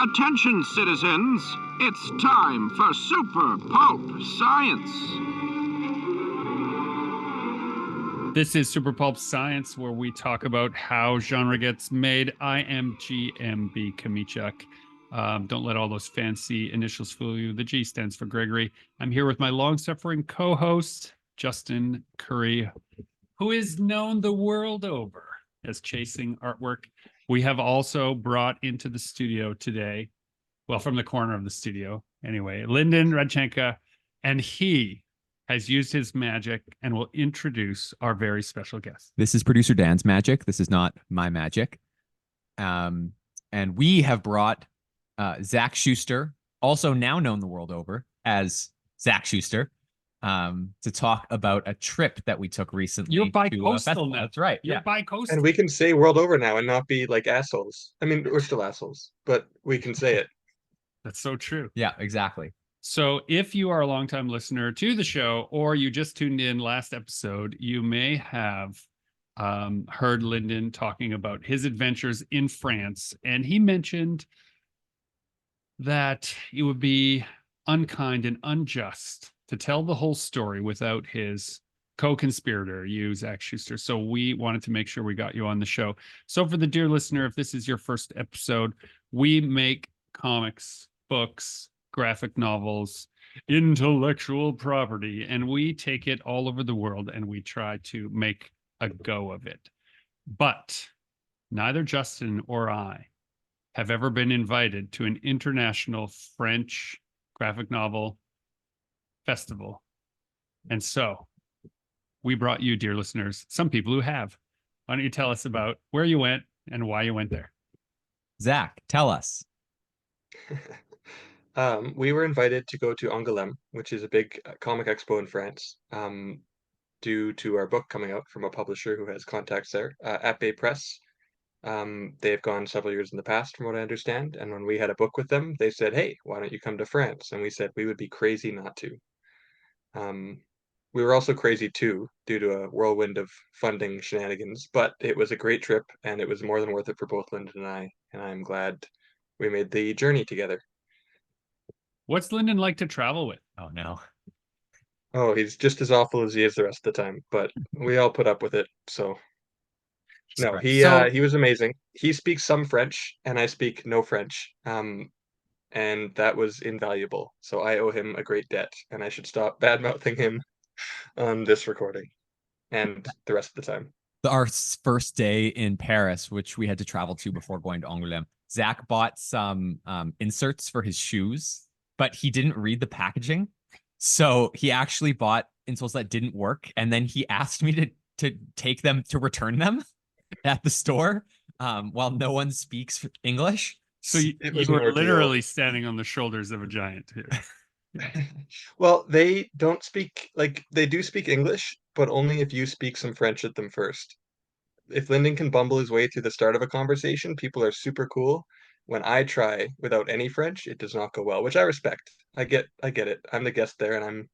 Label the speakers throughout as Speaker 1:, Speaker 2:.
Speaker 1: Attention, citizens. It's time for Super Pulp Science.
Speaker 2: This is Super Pulp Science, where we talk about how genre gets made. I am GMB Kamichuk. Don't let all those fancy initials fool you. The G stands for Gregory. I'm here with my long-suffering co-host, Justin Curry, who is known the world over as chasing artwork. We have also brought into the studio today, well, from the corner of the studio, anyway, Lyndon Radchenka, and he has used his magic and will introduce our very special guest.
Speaker 3: This is producer Dan's magic. This is not my magic. And we have brought Zach Schuster, also now known the world over as Zach Schuster, to talk about a trip that we took recently.
Speaker 2: You're bi-coastal now.
Speaker 3: That's right.
Speaker 2: You're bi-coastal.
Speaker 4: And we can say world over now and not be like assholes. I mean, we're still assholes, but we can say it.
Speaker 2: That's so true.
Speaker 3: Yeah, exactly.
Speaker 2: So if you are a longtime listener to the show, or you just tuned in last episode, you may have heard Lyndon talking about his adventures in France. And he mentioned that it would be unkind and unjust to tell the whole story without his co-conspirator, you, Zach Schuster. So we wanted to make sure we got you on the show. So for the dear listener, if this is your first episode, we make comics, books, graphic novels, intellectual property, and we take it all over the world and we try to make a go of it. But neither Justin or I have ever been invited to an international French graphic novel festival. And so we brought you, dear listeners, some people who have. Why don't you tell us about where you went and why you went there?
Speaker 3: Zach, tell us.
Speaker 4: We were invited to go to Angoulême, which is a big comic expo in France, due to our book coming out from a publisher who has contacts there, at Bay Press. They've gone several years in the past, from what I understand, and when we had a book with them, they said, hey, why don't you come to France? And we said we would be crazy not to. We were also crazy too, due to a whirlwind of funding shenanigans, but it was a great trip, and it was more than worth it for both Lyndon and I'm glad we made the journey together.
Speaker 2: What's Lyndon like to travel with?
Speaker 3: Oh, no.
Speaker 4: Oh, he's just as awful as he is the rest of the time, but we all put up with it, so. No, he was amazing. He speaks some French, and I speak no French, and that was invaluable. So I owe him a great debt, and I should stop bad-mouthing him on this recording and the rest of the time.
Speaker 3: Our first day in Paris, which we had to travel to before going to Angoulême, Zach bought some inserts for his shoes, but he didn't read the packaging. So he actually bought insoles that didn't work, and then he asked me to take them, to return them at the store, while no one speaks English.
Speaker 2: So you were literally standing on the shoulders of a giant here.
Speaker 4: Well, they don't speak, like, they do speak English, but only if you speak some French at them first. If Lyndon can bumble his way through the start of a conversation, people are super cool. When I try without any French, it does not go well, which I respect. I get it. I'm the guest there, and I'm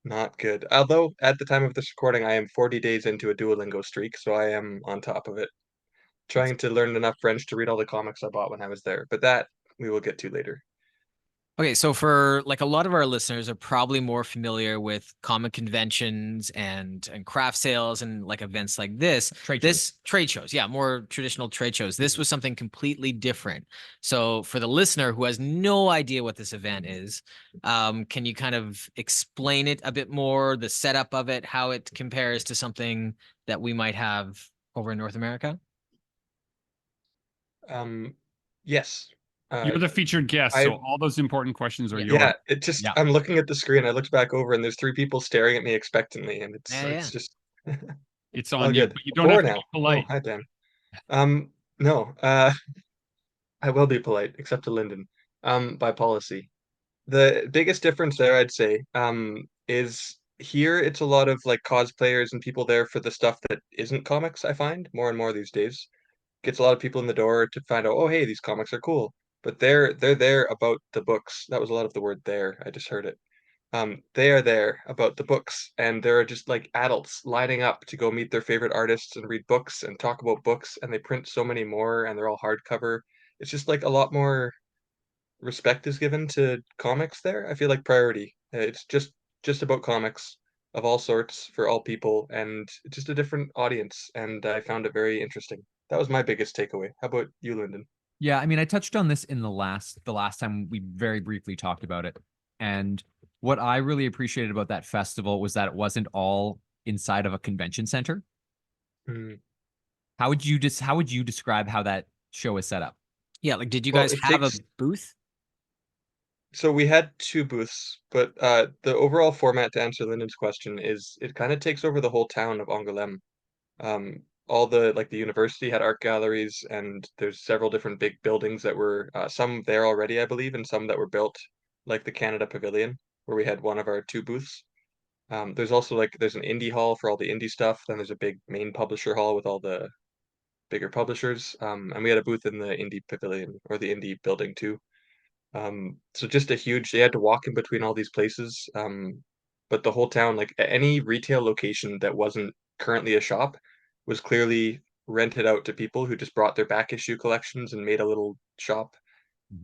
Speaker 4: not good. Although, at the time of this recording, I am 40 days into a Duolingo streak, so I am on top of it. Trying to learn enough French to read all the comics I bought when I was there, but that we will get to later.
Speaker 5: Okay, so for like a lot of our listeners are probably more familiar with comic conventions and craft sales and like events like this. Trade shows, yeah, more traditional trade shows. This was something completely different. So for the listener who has no idea what this event is, can you kind of explain it a bit more, the setup of it, how it compares to something that we might have over in North America?
Speaker 4: Yes.
Speaker 2: You're the featured guest, so all those important questions are yours.
Speaker 4: Yeah, it just, I'm looking at the screen, I looked back over, and there's 3 people staring at me expectantly, and it's just...
Speaker 2: It's on you, but you don't have to be polite.
Speaker 4: Oh, hi, Dan. No, I will be polite, except to Lyndon, by policy. The biggest difference there, I'd say, is here it's a lot of, like, cosplayers and people there for the stuff that isn't comics, I find, more and more these days. Gets a lot of people in the door to find out, oh, hey, these comics are cool. But they're there about the books. That was a lot of the word there. I just heard it. They are there about the books, and there are just like adults lining up to go meet their favorite artists and read books and talk about books, and they print so many more, and they're all hardcover. It's just like a lot more respect is given to comics there. I feel like priority. It's just about comics of all sorts for all people, and it's just a different audience, and I found it very interesting. That was my biggest takeaway. How about you, Lyndon?
Speaker 3: Yeah, I mean, I touched on this in the last time we very briefly talked about it. And what I really appreciated about that festival was that it wasn't all inside of a convention center.
Speaker 4: Mm.
Speaker 3: How would you describe how that show is set up?
Speaker 5: Yeah, like did you
Speaker 4: Well,
Speaker 5: guys
Speaker 4: it
Speaker 5: have a
Speaker 4: takes
Speaker 5: booth?
Speaker 4: so we had two booths, but the overall format to answer Lyndon's question is it kind of takes over the whole town of Angoulême. All the like the university had art galleries, and there's several different big buildings that were some there already, I believe, and some that were built, like the Canada Pavilion, where we had one of our two booths. There's also like there's an indie hall for all the indie stuff. Then there's a big main publisher hall with all the bigger publishers. And we had a booth in the indie pavilion or the indie building too. So just a huge, they had to walk in between all these places. But the whole town, like any retail location that wasn't currently a shop, was clearly rented out to people who just brought their back issue collections and made a little shop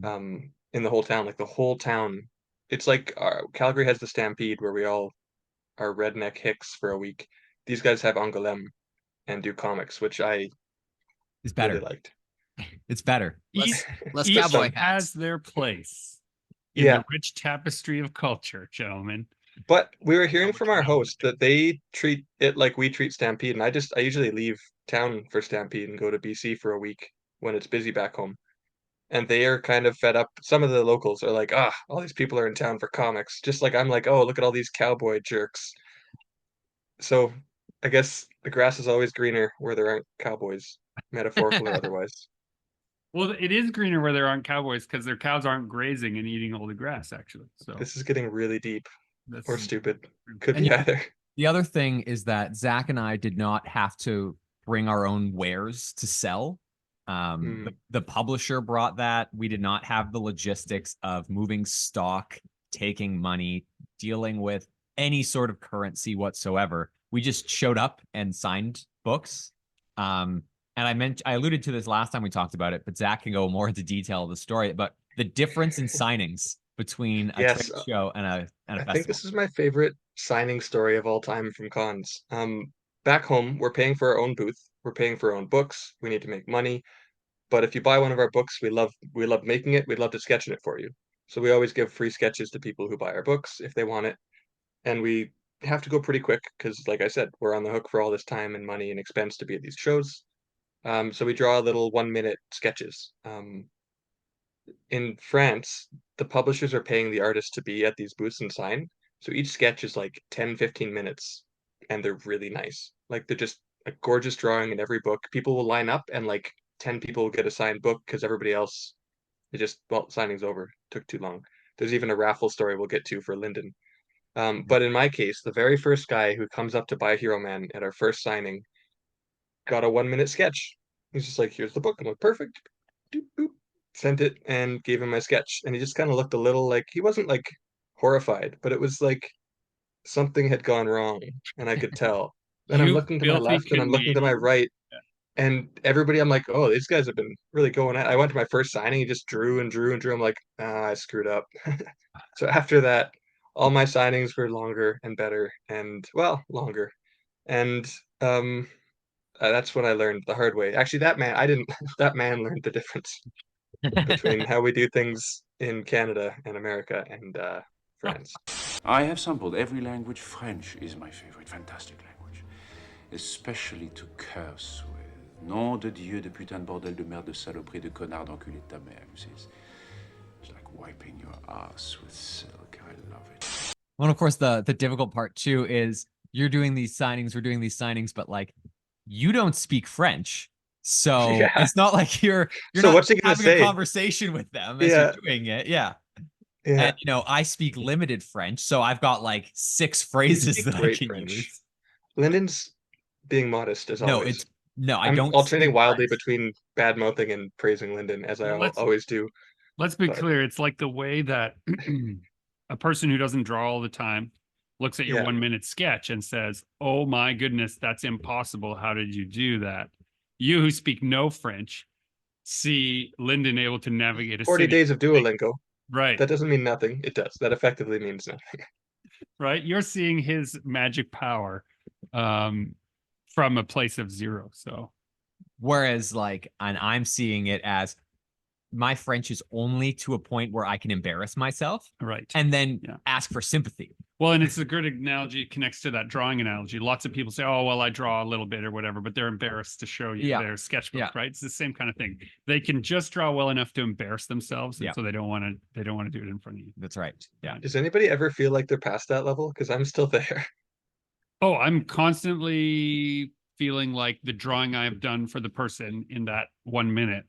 Speaker 4: in the whole town. Like the whole town, it's like Calgary has the Stampede where we all are redneck hicks for a week. These guys have Angoulême and do comics, which I
Speaker 3: It's
Speaker 4: really
Speaker 3: better.
Speaker 4: liked.
Speaker 3: It's better.
Speaker 5: Less, less
Speaker 2: Each
Speaker 5: cowboy
Speaker 2: has
Speaker 5: hats.
Speaker 2: their place in
Speaker 4: Yeah,
Speaker 2: the rich tapestry of culture, gentlemen.
Speaker 4: but we were hearing
Speaker 2: Public
Speaker 4: from our host
Speaker 2: knowledge.
Speaker 4: that they treat it like we treat Stampede, and I usually leave town for Stampede and go to BC for a week when it's busy back home. And they are kind of fed up. Some of the locals are like, ah, all these people are in town for comics. Just like I'm like, oh, look at all these cowboy jerks. So I guess the grass is always greener where there aren't cowboys, metaphorical or otherwise.
Speaker 2: Well, it is greener where there aren't cowboys because their cows aren't grazing and eating all the grass, actually. So
Speaker 4: This is getting really deep
Speaker 2: that's
Speaker 4: or stupid. Could
Speaker 3: And
Speaker 4: be either.
Speaker 3: the other thing is that Zach and I did not have to bring our own wares to sell. The publisher brought that. We did not have the logistics of moving stock, taking money, dealing with any sort of currency whatsoever. We just showed up and signed books. And I alluded to this last time we talked about it, but Zach can go more into detail of the story. But the difference in signings between a
Speaker 4: Yes,
Speaker 3: trade show and a
Speaker 4: I think
Speaker 3: festival.
Speaker 4: this is my favorite signing story of all time from cons. Back home, we're paying for our own booth. We're paying for our own books. We need to make money. But if you buy one of our books, we love making it. We'd love to sketch it for you. So we always give free sketches to people who buy our books if they want it. And we have to go pretty quick because, like I said, we're on the hook for all this time and money and expense to be at these shows. So we draw little 1 minute sketches. In France, the publishers are paying the artists to be at these booths and sign. So each sketch is like 10, 15 minutes and they're really nice. Like they're just a gorgeous drawing in every book. People will line up and like 10 people will get a signed book because everybody else, well, signing's over. Took too long. There's even a raffle story we'll get to for Lyndon. But in my case, the very first guy who comes up to buy Hero Man at our first signing got a 1 minute sketch. He's just like, here's the book. I'm like, perfect. Doop, boop. Sent it and gave him my sketch. And he just kind of looked a little like, he wasn't like horrified, but it was like something had gone wrong. And I could tell. Then I'm
Speaker 2: you
Speaker 4: looking to my
Speaker 2: filthy
Speaker 4: left and I'm looking to my
Speaker 2: Canadian.
Speaker 4: right. And everybody, I'm like, oh, these guys have been really going at. I went to my first signing, he just drew and drew and drew. I'm like, I screwed up. So after that, all my signings were longer and better and well, longer. And that's when I learned the hard way. Actually, that man, I didn't, that man learned the difference between how we do things in Canada and America and France.
Speaker 1: I have sampled every language. French is my favorite. Fantastic language. Especially to curse with. Nom de Dieu, de putain de bordel de merde, de saloperie, de connard, d'enculé de ta mère. It's like wiping your ass with silk. I love it.
Speaker 3: Well, of course, the difficult part too is you're doing these signings, we're doing these signings, but like you don't speak French. So
Speaker 4: Yeah.
Speaker 3: it's not like you're
Speaker 4: So
Speaker 3: not
Speaker 4: what's he gonna
Speaker 3: having a
Speaker 4: say?
Speaker 3: conversation with them as
Speaker 4: Yeah.
Speaker 3: you're doing it. Yeah.
Speaker 4: Yeah.
Speaker 3: And I speak limited French, so I've got like 6
Speaker 4: You
Speaker 3: phrases
Speaker 4: speak
Speaker 3: that I
Speaker 4: great
Speaker 3: can
Speaker 4: French.
Speaker 3: use.
Speaker 4: Lyndon's being modest as
Speaker 3: No,
Speaker 4: always.
Speaker 3: I
Speaker 4: I'm
Speaker 3: don't
Speaker 4: alternating
Speaker 3: speak
Speaker 4: wildly
Speaker 3: French.
Speaker 4: between bad mouthing and praising Lyndon as I
Speaker 2: Well,
Speaker 4: always do.
Speaker 2: let's be
Speaker 4: But
Speaker 2: clear. It's like the way that a person who doesn't draw all the time looks at your
Speaker 4: Yeah.
Speaker 2: 1 minute sketch and says, "Oh my goodness, that's impossible. How did you do that?" You who speak no French see Lyndon able to navigate a
Speaker 4: 40
Speaker 2: city.
Speaker 4: days of Duolingo.
Speaker 2: Right,
Speaker 4: That doesn't mean nothing. It does. That effectively means nothing.
Speaker 2: right. You're seeing his magic power from a place of zero. So
Speaker 3: Whereas, like, and I'm seeing it as my French is only to a point where I can embarrass myself
Speaker 2: right.
Speaker 3: and then
Speaker 2: Yeah.
Speaker 3: ask for sympathy.
Speaker 2: Well, and it's a good analogy. It connects to that drawing analogy. Lots of people say, "Oh, well, I draw a little bit or whatever," but they're embarrassed to show you
Speaker 3: Yeah.
Speaker 2: their sketchbook,
Speaker 3: Yeah.
Speaker 2: right? It's the same kind of thing. They can just draw well enough to embarrass themselves, and
Speaker 3: Yeah.
Speaker 2: so they don't want to do it in front of you.
Speaker 3: That's right. Yeah.
Speaker 4: Does anybody ever feel like they're past that level? Because I'm still there.
Speaker 2: Oh, I'm constantly feeling like the drawing I've done for the person in that 1 minute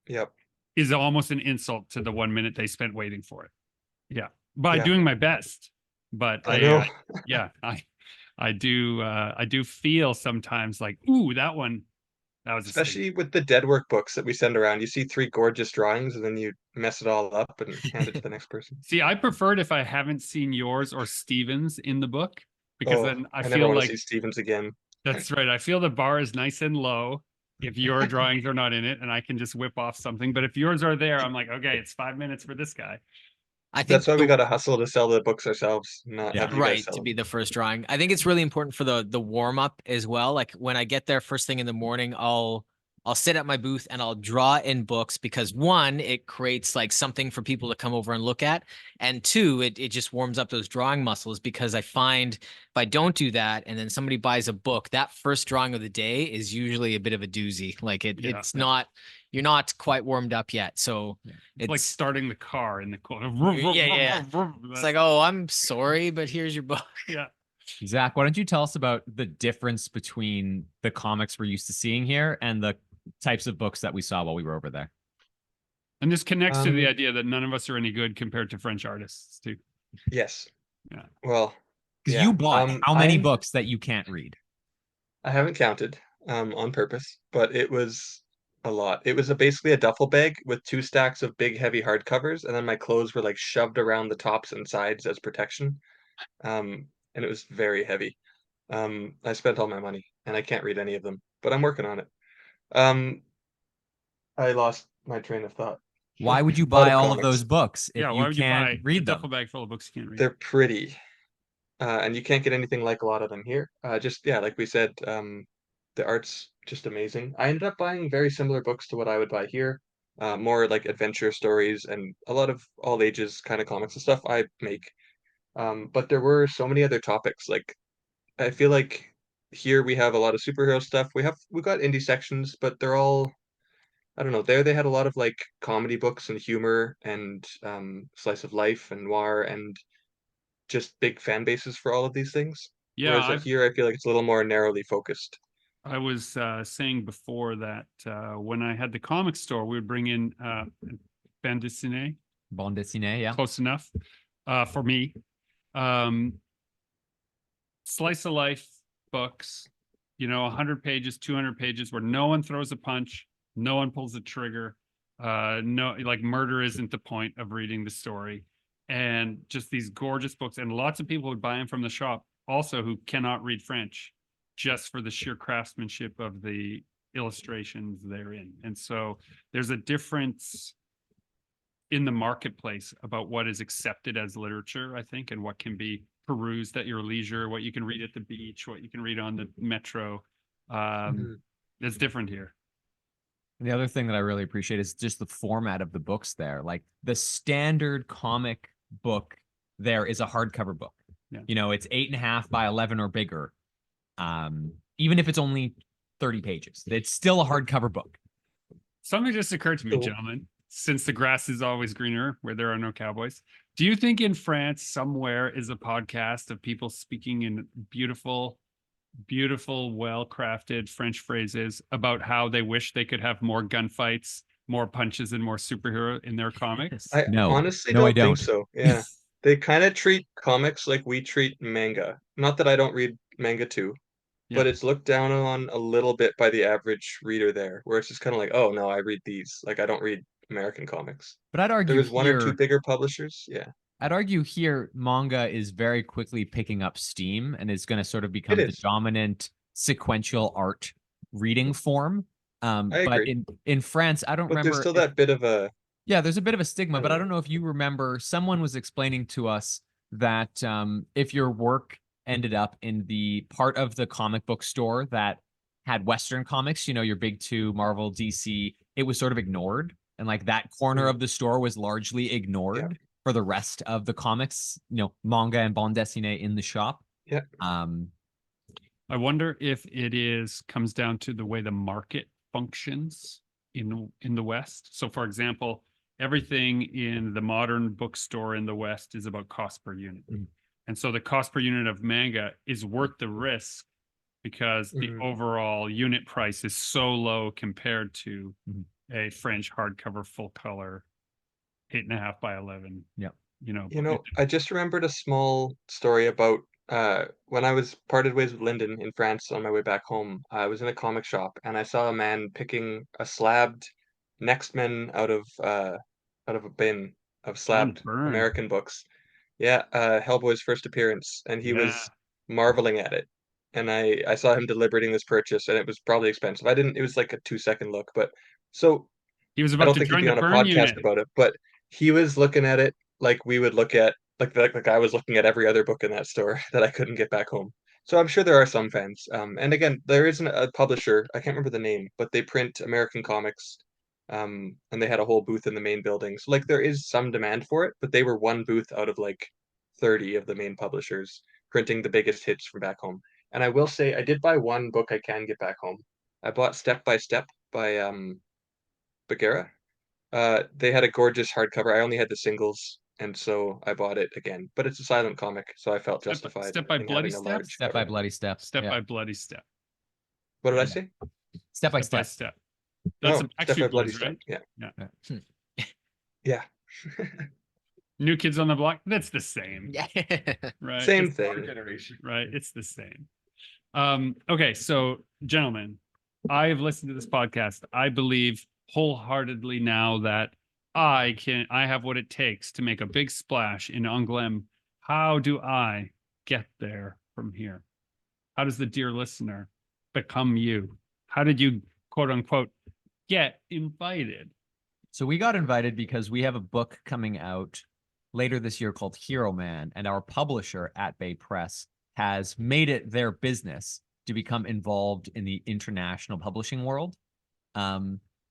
Speaker 4: Yep.
Speaker 2: is almost an insult to the 1 minute they spent waiting for it. Yeah, by
Speaker 4: Yeah.
Speaker 2: doing my best. But
Speaker 4: I know.
Speaker 2: yeah, I do feel sometimes like, ooh, that one, that was a sting.
Speaker 4: Especially with the dead work books that we send around. You see 3 gorgeous drawings and then you mess it all up and hand it to the next person.
Speaker 2: See, I prefer it if I haven't seen yours or Steven's in the book, because
Speaker 4: Oh,
Speaker 2: then I
Speaker 4: never
Speaker 2: feel
Speaker 4: want to
Speaker 2: like
Speaker 4: see Stevens again.
Speaker 2: that's right. I feel the bar is nice and low if your drawings are not in it, and I can just whip off something. But if yours are there, I'm like, okay, it's 5 minutes for this guy.
Speaker 5: I think
Speaker 4: That's why we
Speaker 5: the-
Speaker 4: got to hustle to sell the books ourselves, not
Speaker 3: Yeah.
Speaker 4: have you guys
Speaker 5: right
Speaker 4: sell
Speaker 5: to
Speaker 4: them.
Speaker 5: be the first drawing. I think it's really important for the warm up as well. Like when I get there first thing in the morning, I'll sit at my booth and I'll draw in books because one, it creates like something for people to come over and look at, and two, it just warms up those drawing muscles, because I find if I don't do that and then somebody buys a book, that first drawing of the day is usually a bit of a doozy. Like
Speaker 2: Yeah.
Speaker 5: it's not, you're not quite warmed up yet. So
Speaker 2: It's like starting the car in the corner.
Speaker 5: Yeah. It's like, oh, I'm sorry, but here's your book.
Speaker 2: yeah.
Speaker 3: Zach, why don't you tell us about the difference between the comics we're used to seeing here and the types of books that we saw while we were over there?
Speaker 2: And this connects to the
Speaker 4: Um,
Speaker 2: idea that none of us are any good compared to French artists, too.
Speaker 4: Yes.
Speaker 2: Yeah.
Speaker 4: Well,
Speaker 3: Because
Speaker 4: yeah.
Speaker 3: you bought how many
Speaker 4: I'm-
Speaker 3: books that you can't read?
Speaker 4: I haven't counted on purpose, but it was a lot. It was basically a duffel bag with 2 stacks of big, heavy hardcovers, and then my clothes were like shoved around the tops and sides as protection. And it was very heavy. I spent all my money, and I can't read any of them, but I'm working on it. I lost my train of thought.
Speaker 3: Why would you
Speaker 4: A lot
Speaker 3: buy all of
Speaker 4: comics.
Speaker 3: those books if
Speaker 2: Yeah, why
Speaker 3: you
Speaker 2: would you buy
Speaker 3: can't
Speaker 2: a
Speaker 3: read them?
Speaker 2: duffel bag full of books you can't read?
Speaker 4: They're pretty, and you can't get anything like a lot of them here. Just yeah, like we said, the art's just amazing. I ended up buying very similar books to what I would buy here, more like adventure stories and a lot of all ages kind of comics and stuff I make. But there were so many other topics. Like I feel like here we have a lot of superhero stuff. We got indie sections, but they're all I don't know. There they had a lot of like comedy books and humor and slice of life and noir and just big fan bases for all of these things.
Speaker 2: Yeah,
Speaker 4: Whereas here I feel like it's a little more narrowly focused.
Speaker 2: I was saying before that when I had the comic store, we would bring in bande dessinée,
Speaker 3: Bande dessinée, yeah.
Speaker 2: close enough for me. Slice of life books, 100 pages, 200 pages, where no one throws a punch, no one pulls a trigger, no, like murder isn't the point of reading the story, and just these gorgeous books. And lots of people would buy them from the shop also who cannot read French, just for the sheer craftsmanship of the illustrations therein. And so there's a difference in the marketplace about what is accepted as literature, I think, and what can be perused at your leisure, what you can read at the beach, what you can read on the metro. It's different here.
Speaker 3: The other thing that I really appreciate is just the format of the books there. Like the standard comic book there is a hardcover book.
Speaker 2: Yeah.
Speaker 3: It's 8.5 by 11 or bigger. Even if it's only 30 pages, it's still a hardcover book.
Speaker 2: Something just occurred to me,
Speaker 4: Cool.
Speaker 2: gentlemen, since the grass is always greener where there are no cowboys. Do you think in France somewhere is a podcast of people speaking in beautiful, well-crafted French phrases about how they wish they could have more gunfights, more punches, and more superhero in their comics?
Speaker 4: I
Speaker 3: No.
Speaker 4: honestly
Speaker 3: No, I
Speaker 4: don't think
Speaker 3: don't.
Speaker 4: so. Yeah. They kind of treat comics like we treat manga. Not that I don't read manga too, but
Speaker 2: Yeah.
Speaker 4: it's looked down on a little bit by the average reader there, where it's just kind of like, oh no, I read these. Like I don't read American comics.
Speaker 3: But I'd argue
Speaker 4: There was one or two
Speaker 3: here,
Speaker 4: bigger publishers. Yeah.
Speaker 3: I'd argue here manga is very quickly picking up steam and is going to sort of become the
Speaker 4: is.
Speaker 3: dominant sequential art reading form.
Speaker 4: I
Speaker 3: But
Speaker 4: agree.
Speaker 3: in France, I don't
Speaker 4: But there's
Speaker 3: remember.
Speaker 4: still that bit of a
Speaker 3: Yeah, there's a bit of a stigma,
Speaker 4: I
Speaker 3: but
Speaker 4: don't
Speaker 3: I
Speaker 4: know.
Speaker 3: don't know if you remember. Someone was explaining to us that if your work ended up in the part of the comic book store that had Western comics, you know, your big two, Marvel, DC, it was sort of ignored. And like that corner
Speaker 4: Mm.
Speaker 3: of the store was largely ignored
Speaker 4: Yeah.
Speaker 3: for the rest of the comics, you know, manga and bande dessinée in the shop.
Speaker 4: Yeah.
Speaker 2: I wonder if it comes down to the way the market functions in the West. So, for example, everything in the modern bookstore in the West is about cost per unit. And so the cost per unit of manga is worth the risk because the overall unit price is so low compared to a French hardcover full color 8.5 by 11.
Speaker 3: Yep.
Speaker 2: You know,
Speaker 4: You know, I just remembered a small story about when I was parted ways with Lyndon in France on my way back home. I was in a comic shop and I saw a man picking a slabbed Next Men out of a bin of
Speaker 2: John
Speaker 4: slabbed
Speaker 2: Byrne.
Speaker 4: American books. Yeah, Hellboy's first appearance, and he
Speaker 2: Yeah.
Speaker 4: was marveling at it. And I saw him deliberating this purchase, and it was probably expensive. I didn't. It was like a 2-second look, but so
Speaker 2: He was
Speaker 4: I
Speaker 2: about
Speaker 4: don't
Speaker 2: to
Speaker 4: think he'd
Speaker 2: join
Speaker 4: be
Speaker 2: the
Speaker 4: on a
Speaker 2: Byrne
Speaker 4: podcast
Speaker 2: unit.
Speaker 4: about it, but he was looking at it like we would look at like I was looking at every other book in that store that I couldn't get back home. So I'm sure there are some fans. And again, there isn't a publisher. I can't remember the name, but they print American comics. And they had a whole booth in the main building. So like there is some demand for it, but they were one booth out of like 30 of the main publishers printing the biggest hits from back home. And I will say I did buy one book I can get back home. I bought Step by Step by Bagheera. They had a gorgeous hardcover. I only had the singles, and so I bought it again. But it's a silent comic, so I felt justified
Speaker 2: Step by
Speaker 4: in
Speaker 2: Bloody
Speaker 4: having a
Speaker 2: Step?
Speaker 4: large
Speaker 3: Step by
Speaker 4: cover.
Speaker 3: bloody step.
Speaker 2: Step
Speaker 3: Yeah.
Speaker 2: by Bloody Step.
Speaker 4: What did I
Speaker 3: Yeah.
Speaker 4: say?
Speaker 3: Step by
Speaker 2: Step by
Speaker 3: step.
Speaker 2: Step. That's
Speaker 4: Oh, Step by
Speaker 2: actually
Speaker 4: Bloody
Speaker 2: Blues,
Speaker 4: Step.
Speaker 2: right?
Speaker 4: Yeah.
Speaker 2: Yeah.
Speaker 4: Yeah.
Speaker 2: New Kids on the Block. That's the same,
Speaker 5: Yeah.
Speaker 2: right?
Speaker 4: Same
Speaker 2: It's
Speaker 4: thing.
Speaker 2: right. It's the same. Okay, so gentlemen, I've listened to this podcast. I believe wholeheartedly now that I have what it takes to make a big splash in Angoulême. How do I get there from here? How does the dear listener become you? How did you, quote unquote, get invited?
Speaker 3: So we got invited because we have a book coming out later this year called Hero Man, and our publisher at Bay Press has made it their business to become involved in the international publishing world.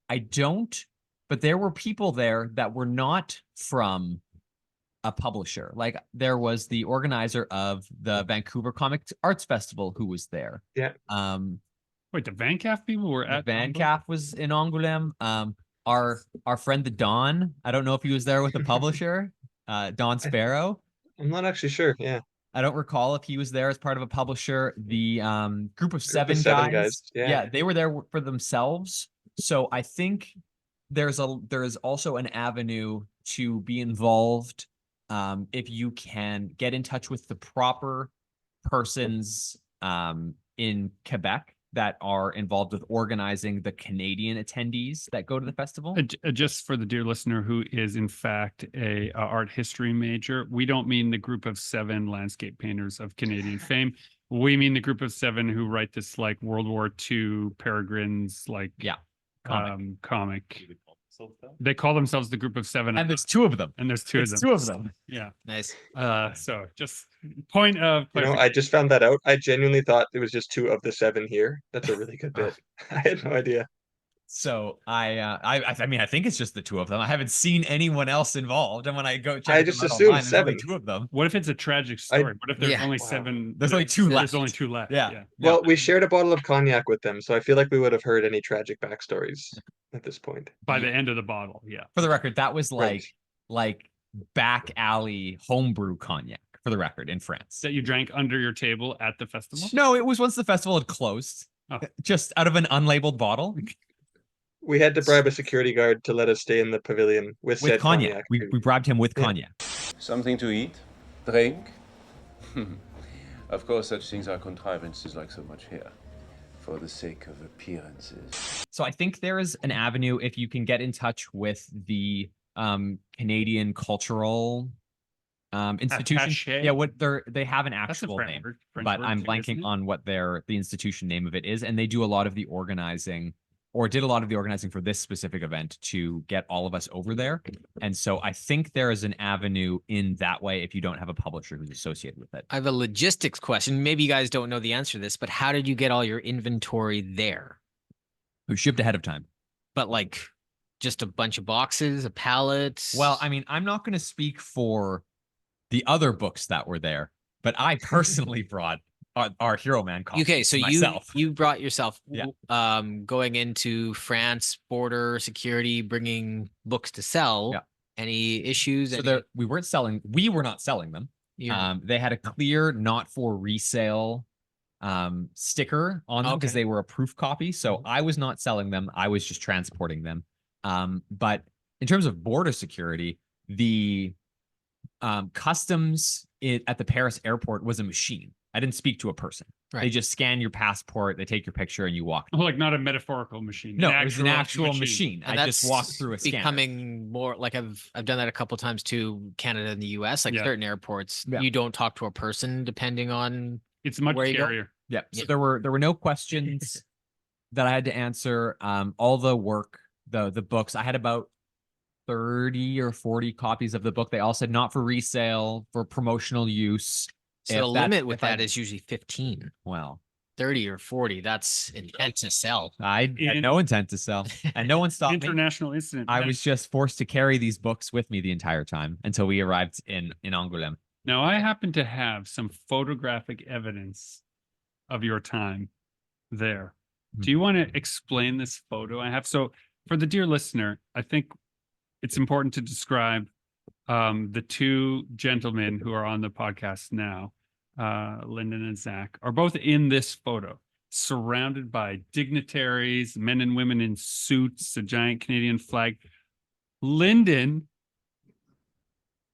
Speaker 3: I don't, but there were people there that were not from a publisher. Like there was the organizer of the Vancouver Comic Arts Festival who was there.
Speaker 4: Yeah.
Speaker 2: Wait, the VanCaf people were at
Speaker 3: VanCaf was in Angoulême. Our friend the Don, I don't know if he was there with the publisher, Don Sparrow.
Speaker 4: I'm not actually sure. Yeah.
Speaker 3: I don't recall if he was there as part of a publisher. The group of seven
Speaker 4: Seven
Speaker 3: guys,
Speaker 4: Yeah.
Speaker 3: they were there for themselves. So I think there is also an avenue to be involved if you can get in touch with the proper persons in Quebec that are involved with organizing the Canadian attendees that go to the festival.
Speaker 2: Just for the dear listener who is in fact a art history major, we don't mean the group of 7 landscape painters of Canadian fame. We mean the group of 7 who write this like World War II Peregrine's like comic. They call themselves the group of 7,
Speaker 3: and there's 2 of them.
Speaker 2: and there's two
Speaker 3: It's
Speaker 2: of them.
Speaker 3: 2 of them.
Speaker 2: Yeah.
Speaker 5: Nice.
Speaker 2: So just point of
Speaker 4: You know, I just found that out. I genuinely thought it was just 2 of the 7 here. That's a really good bit. I had no idea.
Speaker 3: So I mean, I think it's just the 2 of them. I haven't seen anyone else involved. And when I go check
Speaker 4: I
Speaker 3: them
Speaker 4: just
Speaker 3: out
Speaker 4: assumed
Speaker 3: online, there's only
Speaker 4: 7.
Speaker 3: 2 of them.
Speaker 2: What if it's a tragic story? What if there's
Speaker 5: Yeah.
Speaker 2: only
Speaker 4: Wow.
Speaker 2: 7?
Speaker 3: There's only 2 left.
Speaker 2: There's only 2 left.
Speaker 3: Yeah.
Speaker 4: Well, we shared a bottle of cognac with them, so I feel like we would have heard any tragic backstories at this point.
Speaker 2: By the end of the bottle, yeah.
Speaker 3: For the record, that was
Speaker 4: Right.
Speaker 3: like back alley homebrew cognac, for the record, in France.
Speaker 2: That you drank under your table at the festival?
Speaker 3: No, it was once the festival had closed.
Speaker 2: Oh.
Speaker 3: Just out of an unlabeled bottle
Speaker 4: We had to bribe a security guard to let us stay in the pavilion with
Speaker 3: with
Speaker 4: said
Speaker 3: cognac. We bribed him with
Speaker 4: Yeah.
Speaker 3: cognac.
Speaker 1: Something to eat? Drink? Of course, such things are contrivances like so much here, for the sake of appearances.
Speaker 3: So I think there is an avenue if you can get in touch with the Canadian cultural Institution.
Speaker 2: Attaché?
Speaker 3: Yeah, what they have an
Speaker 2: That's a
Speaker 3: actual
Speaker 2: French
Speaker 3: name,
Speaker 2: word,
Speaker 3: but I'm
Speaker 2: too,
Speaker 3: blanking
Speaker 2: isn't it?
Speaker 3: on what the institution name of it is, and they do a lot of the organizing, or did a lot of the organizing for this specific event to get all of us over there. And so I think there is an avenue in that way if you don't have a publisher who's associated with it.
Speaker 5: I have a logistics question. Maybe you guys don't know the answer to this, but how did you get all your inventory there?
Speaker 3: Who shipped ahead of time.
Speaker 5: But like just a bunch of boxes, a pallet?
Speaker 3: Well, I mean, I'm not going to speak for the other books that were there, but I personally brought our Hero Man copies
Speaker 5: okay, so
Speaker 3: myself.
Speaker 5: you brought yourself
Speaker 3: Yeah.
Speaker 5: Going into France, border security, bringing books to sell.
Speaker 3: Yeah.
Speaker 5: Any issues?
Speaker 3: So we were not selling them. They had a clear not for resale sticker on them because they were a proof copy. So I was not selling them. I was just transporting them. But in terms of border security, the customs at the Paris airport was a machine. I didn't speak to a person. Right. They just scan your passport, they take your picture, and you walk.
Speaker 2: Oh, like not a metaphorical machine.
Speaker 3: No, it was an actual machine.
Speaker 5: And
Speaker 3: I just walked through a scanner.
Speaker 5: Becoming more like I've done that a couple times too. Canada and the U.S. Like certain airports, you don't talk to a person depending on
Speaker 2: it's much scarier.
Speaker 3: Yeah. So there were no questions that I had to answer. All the work, the books. I had about 30 or 40 copies of the book. They all said not for resale, for promotional use.
Speaker 5: So the limit with that is usually 15.
Speaker 3: Well,
Speaker 5: 30 or 40, that's intent to sell.
Speaker 3: I had no intent to sell, and no one stopped me.
Speaker 2: International incident.
Speaker 3: I was just forced to carry these books with me the entire time until we arrived in Angoulême.
Speaker 2: Now, I happen to have some photographic evidence of your time there. Do you want to explain this photo I have? So for the dear listener, I think it's important to describe the two gentlemen who are on the podcast now, Lyndon and Zach, are both in this photo, surrounded by dignitaries, men and women in suits, a giant Canadian flag. Lyndon,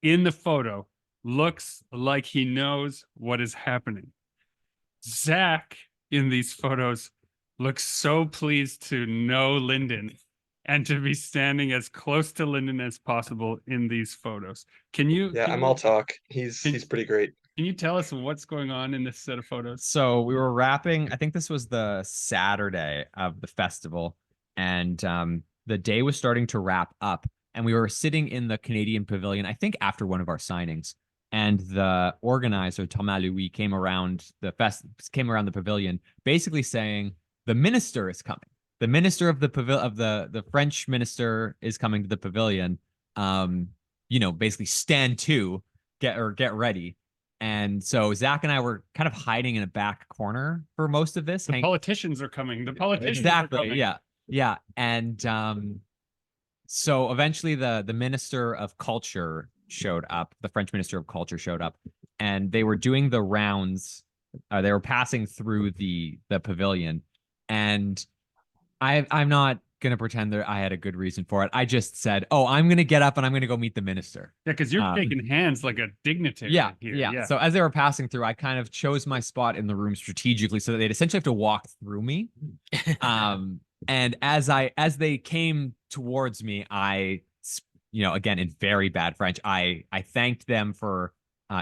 Speaker 2: in the photo, looks like he knows what is happening. Zach, in these photos, looks so pleased to know Lyndon and to be standing as close to Lyndon as possible in these photos.
Speaker 4: I'm all talk. He's pretty great.
Speaker 2: Can you tell us what's going on in this set of photos?
Speaker 3: So we were wrapping, I think this was the Saturday of the festival, and the day was starting to wrap up, and we were sitting in the Canadian pavilion, I think after one of our signings, and the organizer, Thomas Louis, came around the pavilion, basically saying, the minister is coming. The minister of the French minister is coming to the pavilion. Basically stand to, get ready. And so Zach and I were kind of hiding in a back corner for most of this.
Speaker 2: The politicians are coming. The politicians
Speaker 3: exactly,
Speaker 2: are coming.
Speaker 3: Yeah. And so eventually the minister of culture showed up. The French minister of culture showed up, and they were doing the rounds. They were passing through the pavilion, and I'm not gonna pretend that I had a good reason for it. I just said, "Oh, I'm gonna get up and I'm gonna go meet the minister."
Speaker 2: Yeah, because you're shaking hands like a dignitary.
Speaker 3: Yeah. So as they were passing through, I kind of chose my spot in the room strategically so that they'd essentially have to walk through me. And as they came towards me, I, again in very bad French, I thanked them for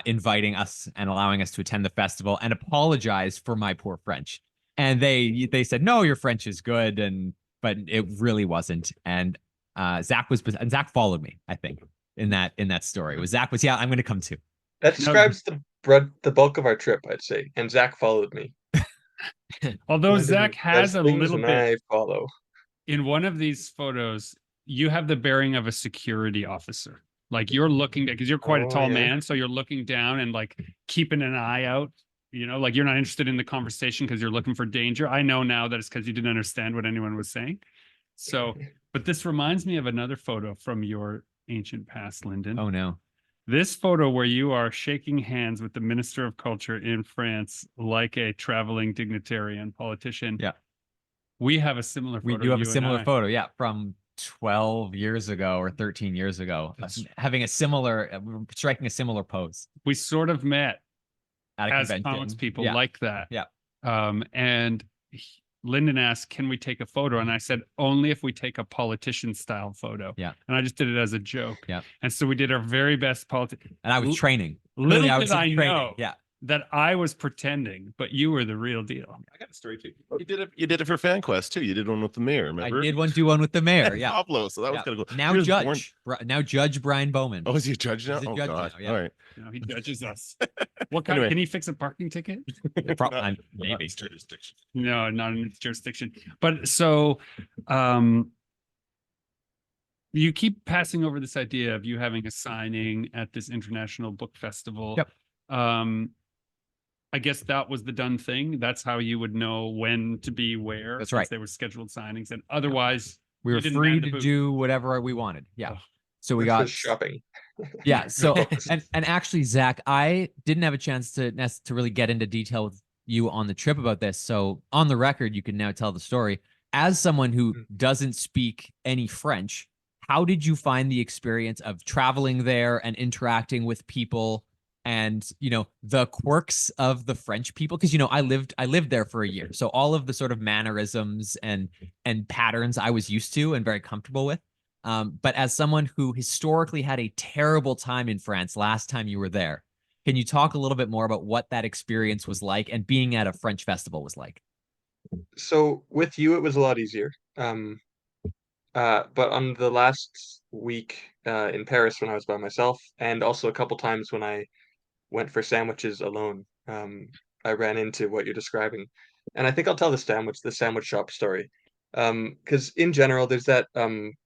Speaker 3: inviting us and allowing us to attend the festival, and apologized for my poor French. And they said, "No, your French is good," but it really wasn't. And Zach followed me, I think, in that story. Zach was, I'm going to come too.
Speaker 4: That describes the bulk of our trip, I'd say. And Zach followed me.
Speaker 2: Although Zach has a little bit.
Speaker 4: I follow.
Speaker 2: In one of these photos, you have the bearing of a security officer. Like you're looking, because you're quite a tall man, so you're looking down and like keeping an eye out. Like you're not interested in the conversation because you're looking for danger. I know now that it's because you didn't understand what anyone was saying. So, but this reminds me of another photo from your ancient past, Lyndon.
Speaker 3: Oh, no.
Speaker 2: This photo where you are shaking hands with the Minister of Culture in France like a traveling dignitary and politician.
Speaker 3: Yeah.
Speaker 2: We have a similar photo.
Speaker 3: We do have a similar photo, from 12 years ago or 13 years ago, striking a similar pose.
Speaker 2: We sort of met
Speaker 3: at a
Speaker 2: as
Speaker 3: convention.
Speaker 2: comics people like that.
Speaker 3: Yeah.
Speaker 2: And Lyndon asked, "Can we take a photo?" And I said, "Only if we take a politician style photo."
Speaker 3: Yeah.
Speaker 2: And I just did it as a joke.
Speaker 3: Yeah.
Speaker 2: And so we did our very best
Speaker 3: And I was training.
Speaker 2: Little
Speaker 3: I
Speaker 2: did
Speaker 3: was
Speaker 2: I
Speaker 3: in training.
Speaker 2: know
Speaker 3: Yeah.
Speaker 2: that I was pretending, but you were the real deal.
Speaker 6: I got a story too. You did it for FanQuest too. You did one with the mayor, remember?
Speaker 3: I did do one with the mayor. Yeah.
Speaker 6: Pablo, so that was
Speaker 3: Yeah.
Speaker 6: kind of cool.
Speaker 3: Now
Speaker 6: He was
Speaker 3: Judge.
Speaker 6: born-
Speaker 3: Now Judge Brian Bowman.
Speaker 6: Oh, is he a judge now?
Speaker 3: He's a
Speaker 6: Oh
Speaker 3: judge
Speaker 6: God.
Speaker 3: now, yeah.
Speaker 6: All right.
Speaker 2: You know, he judges us. What kind?
Speaker 6: Anyway.
Speaker 2: Can he fix a parking ticket?
Speaker 3: Maybe.
Speaker 6: Jurisdiction.
Speaker 2: No, not in its jurisdiction. But so, you keep passing over this idea of you having a signing at this international book festival.
Speaker 3: Yep.
Speaker 2: I guess that was the done thing. That's how you would know when to be where.
Speaker 3: That's
Speaker 2: since
Speaker 3: right.
Speaker 2: They were scheduled signings, and otherwise
Speaker 3: We
Speaker 2: you
Speaker 3: were
Speaker 2: didn't
Speaker 3: free
Speaker 2: man the
Speaker 3: to
Speaker 2: booth.
Speaker 3: do whatever we wanted. Yeah.
Speaker 2: Ugh.
Speaker 3: So we
Speaker 4: Which
Speaker 3: got
Speaker 4: was shopping.
Speaker 3: Yeah. So
Speaker 4: Focus.
Speaker 3: and actually, Zach, I didn't have a chance to really get into detail with you on the trip about this. So on the record, you can now tell the story. As someone who doesn't speak any French, how did you find the experience of traveling there and interacting with people and, the quirks of the French people? Because, I lived there for a year. So all of the sort of mannerisms and patterns I was used to and very comfortable with. But as someone who historically had a terrible time in France last time you were there, can you talk a little bit more about what that experience was like and being at a French festival was like?
Speaker 4: So with you, it was a lot easier. But on the last week in Paris when I was by myself, and also a couple times when I went for sandwiches alone, I ran into what you're describing. And I think I'll tell the sandwich shop story. Because in general, there's that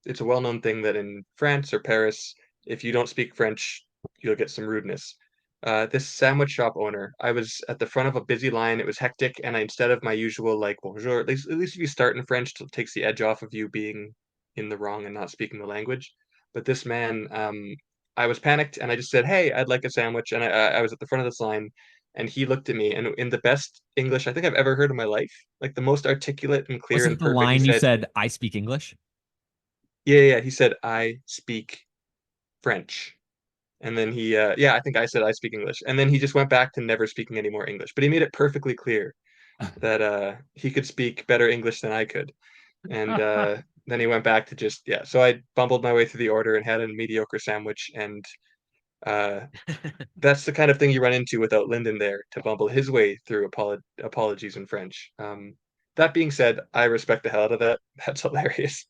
Speaker 4: it's a well-known thing that in France or Paris, if you don't speak French, you'll get some rudeness. This sandwich shop owner, I was at the front of a busy line. It was hectic, and instead of my usual like bonjour, at least if you start in French, it takes the edge off of you being in the wrong and not speaking the language. But this man, I was panicked, and I just said, "Hey, I'd like a sandwich." And I was at the front of this line, and he looked at me, and in the best English I think I've ever heard in my life, like the most articulate and clear
Speaker 3: Was
Speaker 4: and
Speaker 3: it the
Speaker 4: perfect, he
Speaker 3: line you
Speaker 4: said,
Speaker 3: said, "I speak English"?
Speaker 4: yeah, he said, "I speak French." And then I think I said, "I speak English." And then he just went back to never speaking any more English. But he made it perfectly clear that he could speak better English than I could. And then he went back to just, yeah. So I bumbled my way through the order and had a mediocre sandwich. And that's the kind of thing you run into without Lyndon there to bumble his way through apologies in French. That being said, I respect the hell out of that. That's hilarious.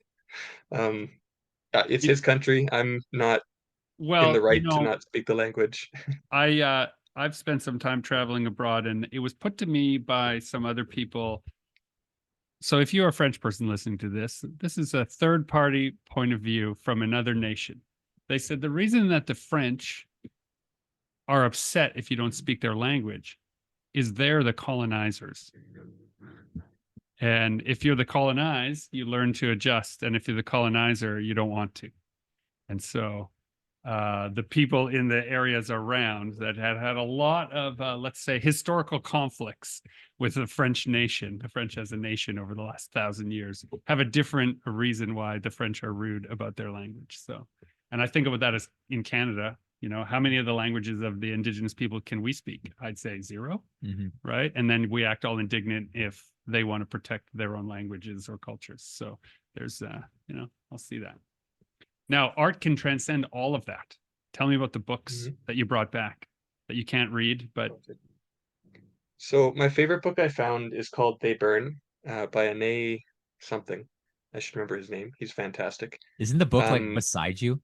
Speaker 4: It's his country. I'm not in
Speaker 2: Well,
Speaker 4: the right to not speak the language.
Speaker 2: I've spent some time traveling abroad, and it was put to me by some other people. So if you're a French person listening to this is a third party point of view from another nation. They said the reason that the French are upset if you don't speak their language is they're the colonizers. And if you're the colonized, you learn to adjust. And if you're the colonizer, you don't want to. And so the people in the areas around that had a lot of, let's say, historical conflicts with the French nation, the French as a nation over the last 1,000 years, have a different reason why the French are rude about their language. So, and I think about that as in Canada, how many of the languages of the indigenous people can we speak? I'd say 0, right? And then we act all indignant if they want to protect their own languages or cultures. So there's, I'll see that. Now, art can transcend all of that. Tell me about the books that you brought back that you can't read, but.
Speaker 4: So my favorite book I found is called They Burn by Ane something. I should remember his name. He's fantastic.
Speaker 3: Isn't the book like beside you?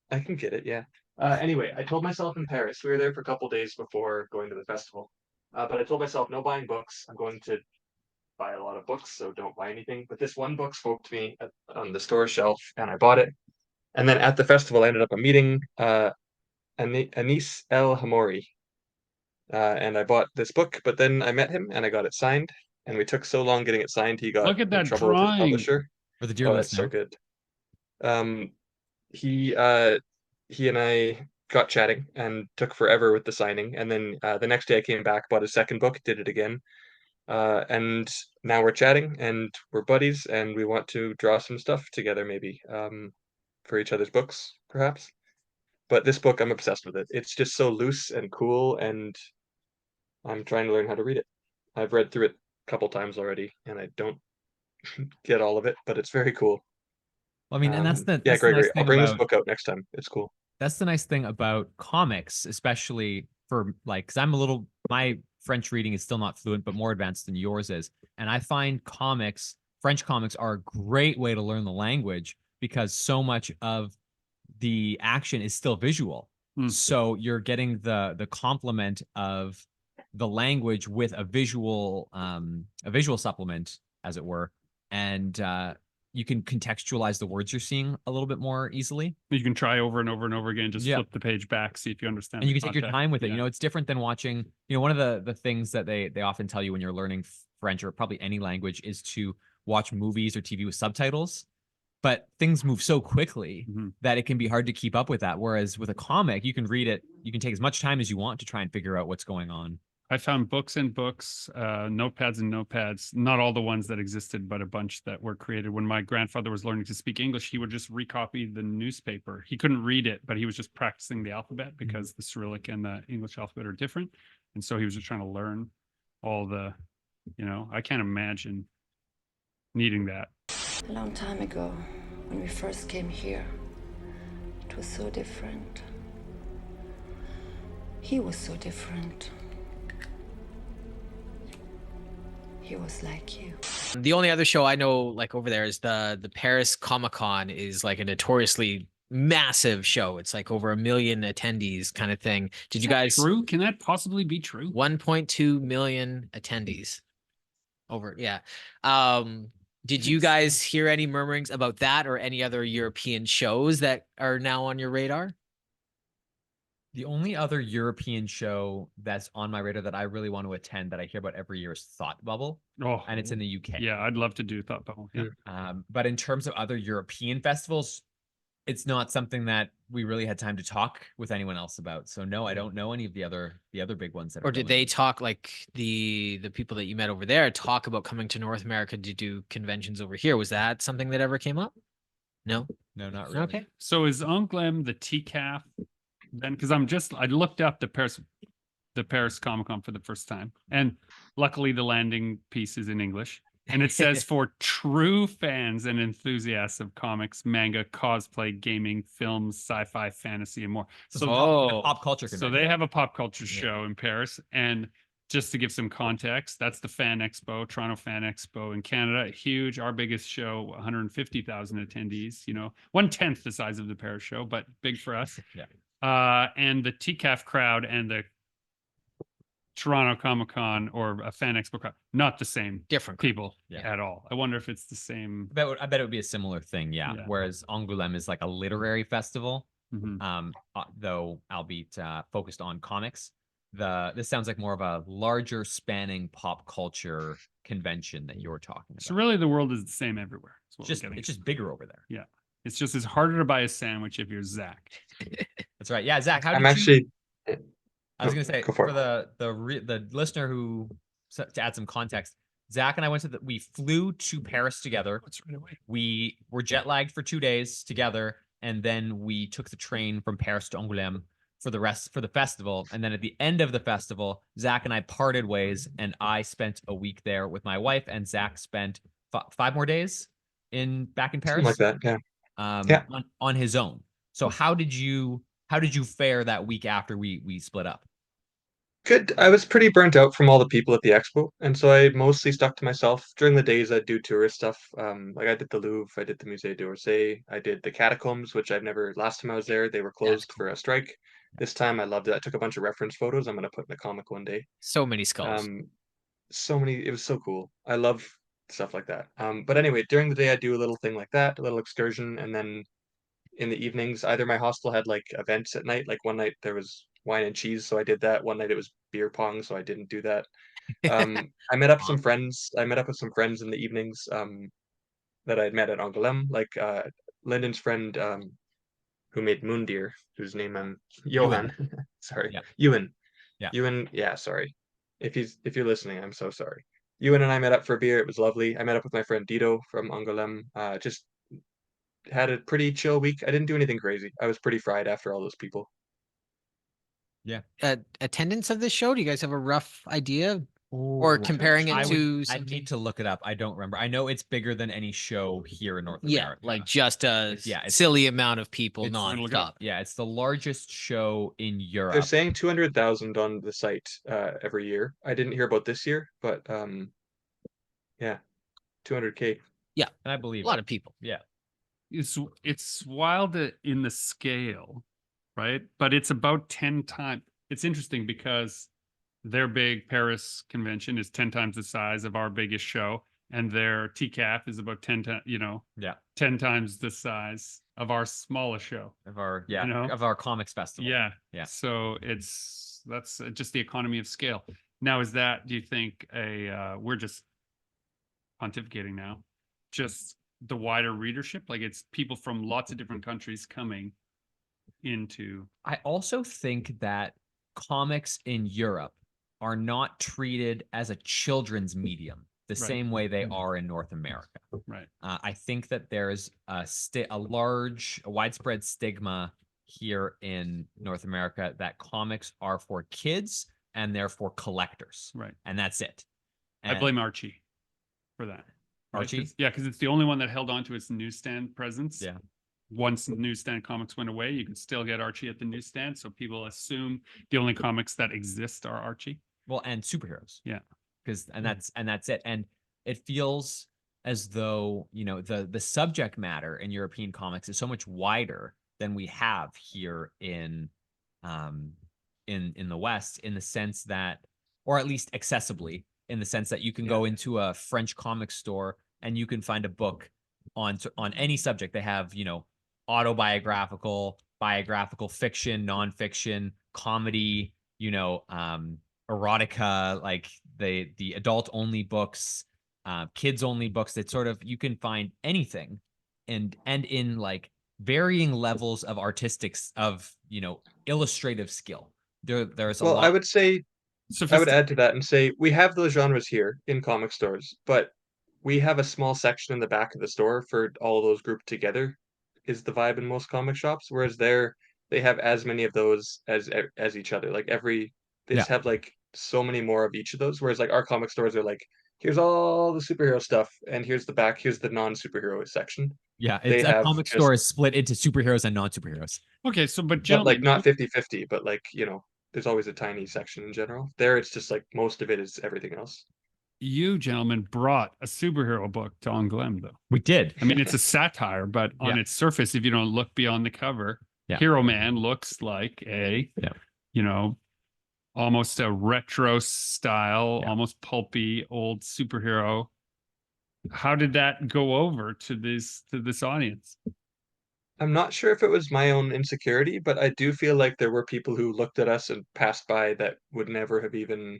Speaker 4: I can get it, yeah. Anyway, I told myself in Paris, we were there for a couple days before going to the festival, but I told myself no buying books. I'm going to buy a lot of books, so don't buy anything. But this one book spoke to me on the store shelf, and I bought it. And then at the festival, I ended up meeting Anis El Hamori. And I bought this book, but then I met him and I got it signed. And we took so long getting it signed, he got
Speaker 2: Look at
Speaker 4: in
Speaker 2: that
Speaker 4: trouble with his
Speaker 2: drawing.
Speaker 4: publisher.
Speaker 3: For the dear
Speaker 4: Oh, that's
Speaker 3: listener.
Speaker 4: so good. He and I got chatting and took forever with the signing. And then the next day I came back, bought his second book, did it again. And now we're chatting and we're buddies and we want to draw some stuff together maybe for each other's books, perhaps. But this book, I'm obsessed with it. It's just so loose and cool, and I'm trying to learn how to read it. I've read through it couple times already, and I don't get all of it, but it's very cool.
Speaker 3: Well, I mean, and
Speaker 4: Yeah,
Speaker 3: that's the
Speaker 4: great,
Speaker 3: nice
Speaker 4: great. I'll
Speaker 3: thing
Speaker 4: bring this
Speaker 3: about
Speaker 4: book out next time. It's cool.
Speaker 3: that's the nice thing about comics, especially for like, because I'm a little, my French reading is still not fluent, but more advanced than yours is. And I find comics, French comics, are a great way to learn the language because so much of the action is still visual. So you're getting the complement of the language with a visual supplement, as it were, and you can contextualize the words you're seeing a little bit more easily.
Speaker 2: You can try over and over and over again, just
Speaker 3: Yeah.
Speaker 2: flip the page back, see if you understand.
Speaker 3: And you
Speaker 2: the
Speaker 3: can take your
Speaker 2: context.
Speaker 3: time with it.
Speaker 2: Yeah.
Speaker 3: You know, it's different than watching, you know, one of the things that they often tell you when you're learning French or probably any language is to watch movies or TV with subtitles. But things move so quickly that it can be hard to keep up with that. Whereas with a comic, you can read it, you can take as much time as you want to try and figure out what's going on.
Speaker 2: I found books and books, notepads and notepads, not all the ones that existed, but a bunch that were created. When my grandfather was learning to speak English, he would just recopy the newspaper. He couldn't read it, but he was just practicing the alphabet because the Cyrillic and the English alphabet are different. And so he was just trying to learn all the, you know, I can't imagine needing that.
Speaker 7: A long time ago, when we first came here, it was so different. He was so different. He was like you.
Speaker 5: The only other show I know like over there is the Paris Comic-Con is like a notoriously massive show. It's like over 1 million attendees kind of thing. Did you guys
Speaker 2: true? Can that possibly be true?
Speaker 5: 1.2 million attendees over. Yeah. Did you guys hear any murmurings about that or any other European shows that are now on your radar?
Speaker 3: The only other European show that's on my radar that I really want to attend that I hear about every year is Thought Bubble.
Speaker 2: Oh,
Speaker 3: and it's in the UK.
Speaker 2: Yeah, I'd love to do Thought Bubble. Yeah.
Speaker 3: But in terms of other European festivals, it's not something that we really had time to talk with anyone else about. So no, I don't know any of the other big ones that.
Speaker 5: Or did they talk like the people that you met over there talk about coming to North America to do conventions over here? Was that something that ever came up? No,
Speaker 3: not really.
Speaker 5: Okay.
Speaker 2: So is Angoulême the TCAF then? Because I looked up the Paris Comic-Con for the first time, and luckily the landing piece is in English, and it says for true fans and enthusiasts of comics, manga, cosplay, gaming, films, sci-fi, fantasy, and more.
Speaker 3: So pop culture.
Speaker 2: So they have a pop culture show in Paris, and just to give some context, that's the Fan Expo, Toronto Fan Expo in Canada, huge, our biggest show, 150,000 attendees. You know, 1/10 the size of the Paris show, but big for us.
Speaker 3: Yeah.
Speaker 2: And the TCAF crowd and the Toronto Comic-Con or a Fan Expo crowd, not the same
Speaker 5: different
Speaker 2: people at all. I wonder if it's the same.
Speaker 3: I bet it would be a similar thing. Yeah. Whereas Angoulême is like a literary festival, though albeit focused on comics. This sounds like more of a larger spanning pop culture convention that you're talking about.
Speaker 2: So really the world is the same everywhere.
Speaker 3: It's just bigger over there.
Speaker 2: Yeah. It's just it's harder to buy a sandwich if you're Zach.
Speaker 3: That's right. Yeah, Zach,
Speaker 4: I was
Speaker 3: going to say for the listener who, to add some context, Zach and I we flew to Paris together. We were jet lagged for 2 days together, and then we took the train from Paris to Angoulême for the festival. And then at the end of the festival, Zach and I parted ways, and I spent a week there with my wife, and Zach spent 5 more days back in Paris.
Speaker 4: Something like that, yeah.
Speaker 3: On his own. So how did you fare that week after we split up?
Speaker 4: Good. I was pretty burnt out from all the people at the expo, and so I mostly stuck to myself. During the days, I'd do tourist stuff. Like I did the Louvre, I did the Musée d'Orsay, I did the catacombs, which last time I was there, they were closed for a strike. This time I loved it. I took a bunch of reference photos I'm going to put in a comic one day.
Speaker 5: So many skulls.
Speaker 4: It was so cool. I love stuff like that. But anyway, during the day, I do a little thing like that, a little excursion, and then in the evenings, either my hostel had like events at night, like one night there was wine and cheese, so I did that. One night it was beer pong, so I didn't do that. I met up with some friends in the evenings that I had met at Angoulême, like Lyndon's friend who made Moondeer, whose name I'm Johan. Sorry. Ewan.
Speaker 3: Yeah.
Speaker 4: Ewan, sorry. If you're listening, I'm so sorry. Ewan and I met up for a beer. It was lovely. I met up with my friend Dito from Angoulême. Just had a pretty chill week. I didn't do anything crazy. I was pretty fried after all those people.
Speaker 3: Yeah.
Speaker 5: Attendance of this show, do you guys have a rough idea? Or comparing it
Speaker 3: I
Speaker 5: to
Speaker 3: would, I'd
Speaker 5: something?
Speaker 3: need to look it up. I don't remember. I know it's bigger than any show here in North
Speaker 5: Yeah,
Speaker 3: America.
Speaker 5: like just a
Speaker 3: it's-
Speaker 5: silly amount of people
Speaker 3: it's-
Speaker 5: nonstop.
Speaker 3: Yeah, it's the largest show in
Speaker 4: They're
Speaker 3: Europe.
Speaker 4: saying 200,000 on the site every year. I didn't hear about this year, but yeah, 200K.
Speaker 5: Yeah,
Speaker 3: And I believe
Speaker 5: a lot
Speaker 3: it.
Speaker 5: of people.
Speaker 3: Yeah.
Speaker 2: It's wild in the scale, right? But it's about 10 times. It's interesting because their big Paris convention is 10 times the size of our biggest show, and their TCAF is about 10 times,
Speaker 3: Yeah.
Speaker 2: 10 times the size of our smallest show.
Speaker 3: Of our
Speaker 2: know?
Speaker 3: of our comics festival.
Speaker 2: Yeah.
Speaker 3: Yeah.
Speaker 2: So that's just the economy of scale. Now, is that, do you think we're just pontificating now, just the wider readership? Like it's people from lots of different countries coming into.
Speaker 3: I also think that comics in Europe are not treated as a children's medium the
Speaker 2: Right.
Speaker 3: same way they are in North America.
Speaker 2: Right.
Speaker 3: I think that there's a widespread stigma here in North America that comics are for kids and they're for collectors.
Speaker 2: Right.
Speaker 3: And that's it.
Speaker 2: I blame Archie for that. Right?
Speaker 3: Archie?
Speaker 2: Yeah, because it's the only one that held on to its newsstand presence.
Speaker 3: Yeah.
Speaker 2: Once newsstand comics went away, you can still get Archie at the newsstand. So people assume the only comics that exist are Archie.
Speaker 3: Well, and superheroes.
Speaker 2: Yeah.
Speaker 3: Because that's it. And it feels as though, the subject matter in European comics is so much wider than we have here in the West, in the sense that, or at least accessibly, in the sense that you can go into a French comic store and you can find a book on any subject. They have, autobiographical, biographical, fiction, nonfiction, comedy, erotica, like the adult only books, kids only books. That sort of, you can find anything, and in like varying levels of illustrative skill. There's a
Speaker 4: Well,
Speaker 3: lot.
Speaker 4: I would say I would add to that and say we have those genres here in comic stores, but we have a small section in the back of the store for all of those grouped together is the vibe in most comic shops, whereas they have as many of those as each other. Like they just have like so many more of each of those, whereas like our comic stores are like, here's all the superhero stuff, and here's the back, here's the non-superhero section.
Speaker 3: Yeah,
Speaker 4: They
Speaker 3: it's a
Speaker 4: have
Speaker 3: comic
Speaker 4: just-
Speaker 3: store is split into superheroes and non-superheroes.
Speaker 2: Okay, so but
Speaker 4: But
Speaker 2: gentlemen,
Speaker 4: like not 50-50, but like, there's always a tiny section in general. There, it's just like most of it is everything else.
Speaker 2: you gentlemen brought a superhero book to Angoulême, though.
Speaker 3: We did.
Speaker 2: I mean, it's a satire, but on
Speaker 3: Yeah.
Speaker 2: its surface, if you don't look beyond the cover,
Speaker 3: Yeah.
Speaker 2: Hero Man looks like almost a retro style, almost pulpy old superhero. How did that go over to this audience?
Speaker 4: I'm not sure if it was my own insecurity, but I do feel like there were people who looked at us and passed by that would never have even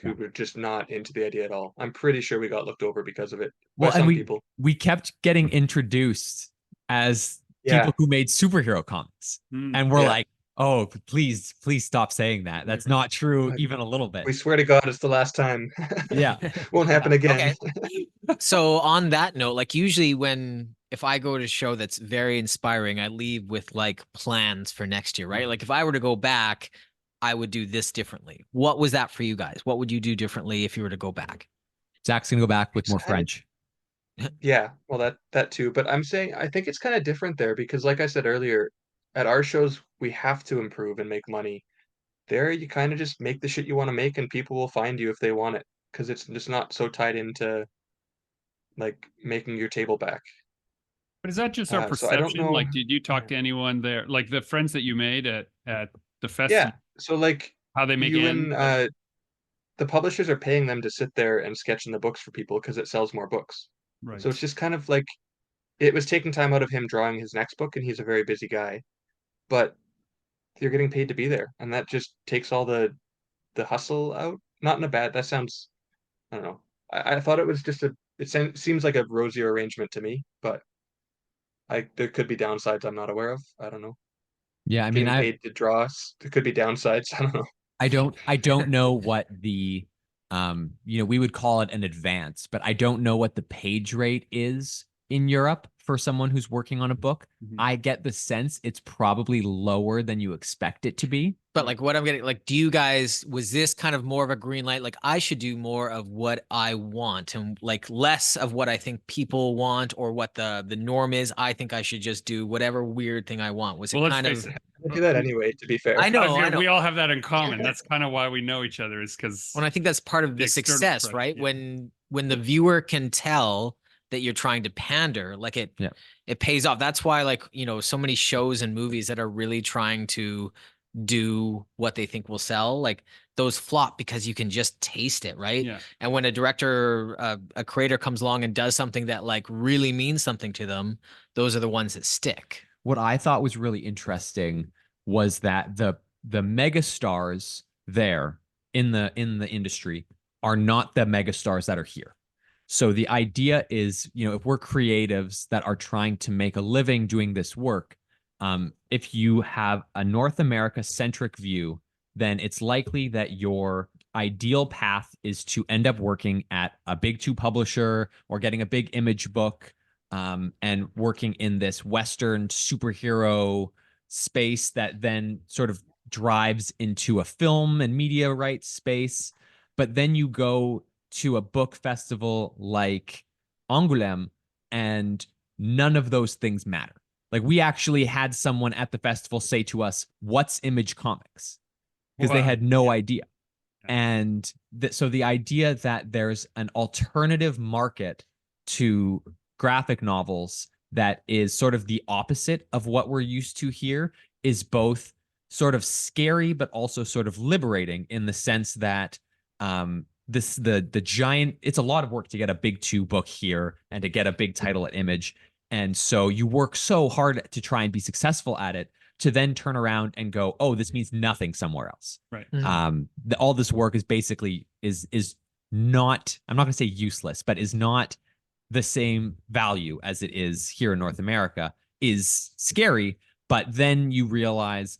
Speaker 4: who were just not into the idea at all. I'm pretty sure we got looked over because of it by
Speaker 3: and
Speaker 4: some
Speaker 3: we
Speaker 4: people.
Speaker 3: we kept getting introduced as
Speaker 4: Yeah.
Speaker 3: people who made superhero comics, and we're like, oh, please stop saying that. That's not true, even a little bit.
Speaker 4: We swear to God, it's the last time.
Speaker 3: Yeah.
Speaker 4: Won't happen again.
Speaker 5: Okay. So on that note, like usually if I go to a show that's very inspiring, I leave with like plans for next year, right? Like if I were to go back, I would do this differently. What was that for you guys? What would you do differently if you were to go back?
Speaker 3: Zach's gonna go back with more French.
Speaker 4: Yeah, well, that too. But I'm saying I think it's kind of different there because, like I said earlier, at our shows we have to improve and make money. There, you kind of just make the shit you want to make, and people will find you if they want it because it's just not so tied into like making your table back.
Speaker 2: But is that just our
Speaker 4: So I don't
Speaker 2: perception?
Speaker 4: know.
Speaker 2: Like, did you talk to anyone there? Like the friends that you made at the festival?
Speaker 4: Yeah, so like
Speaker 2: How they make
Speaker 4: you
Speaker 2: it?
Speaker 4: and the publishers are paying them to sit there and sketch in the books for people because it sells more books.
Speaker 2: Right.
Speaker 4: So it's just kind of like it was taking time out of him drawing his next book, and he's a very busy guy. But you're getting paid to be there, and that just takes all the hustle out. Not in a bad. That sounds. I don't know. I thought it was just seems like a rosier arrangement to me, but there could be downsides I'm not aware of. I don't know.
Speaker 3: Yeah, I mean,
Speaker 4: Getting paid to draw. There could be downsides. I don't know.
Speaker 3: I don't know what the we would call it an advance, but I don't know what the page rate is in Europe for someone who's working on a book,
Speaker 2: Mhm.
Speaker 3: I get the sense it's probably lower than you expect it to be.
Speaker 5: But like what I'm getting, like, do you guys, was this kind of more of a green light? Like I should do more of what I want and like less of what I think people want or what the norm is. I think I should just do whatever weird thing I want. Was it
Speaker 2: Well, let's
Speaker 5: kind of,
Speaker 2: face it.
Speaker 4: I do that anyway, to be fair.
Speaker 5: I know, I know.
Speaker 2: We all have that in common. That's kind of why we know each other, is because
Speaker 5: Well, I think that's part of
Speaker 2: the
Speaker 5: the
Speaker 2: external
Speaker 5: success,
Speaker 2: pressure,
Speaker 5: right?
Speaker 2: yeah.
Speaker 5: When the viewer can tell that you're trying to pander, like it pays off. That's why, like, you know, so many shows and movies that are really trying to do what they think will sell, like those flop because you can just taste it, right?
Speaker 2: Yeah.
Speaker 5: And when a director, a creator comes along and does something that like really means something to them, those are the ones that stick.
Speaker 3: What I thought was really interesting was that the megastars there in the industry are not the megastars that are here. So the idea is, you know, if we're creatives that are trying to make a living doing this work, if you have a North America centric view, then it's likely that your ideal path is to end up working at a big two publisher or getting a big image book, and working in this Western superhero space that then sort of drives into a film and media rights space. But then you go to a book festival like Angoulême, and none of those things matter. Like we actually had someone at the festival say to us, "What's Image Comics?" Because they had no idea. And so the idea that there's an alternative market to graphic novels that is sort of the opposite of what we're used to here is both sort of scary, but also sort of liberating in the sense that the giant, it's a lot of work to get a big two book here and to get a big title at Image. And so you work so hard to try and be successful at it to then turn around and go, oh, this means nothing somewhere else.
Speaker 2: Right.
Speaker 3: All this work is basically is not, I'm not going to say useless, but is not the same value as it is here in North America, is scary. But then you realize,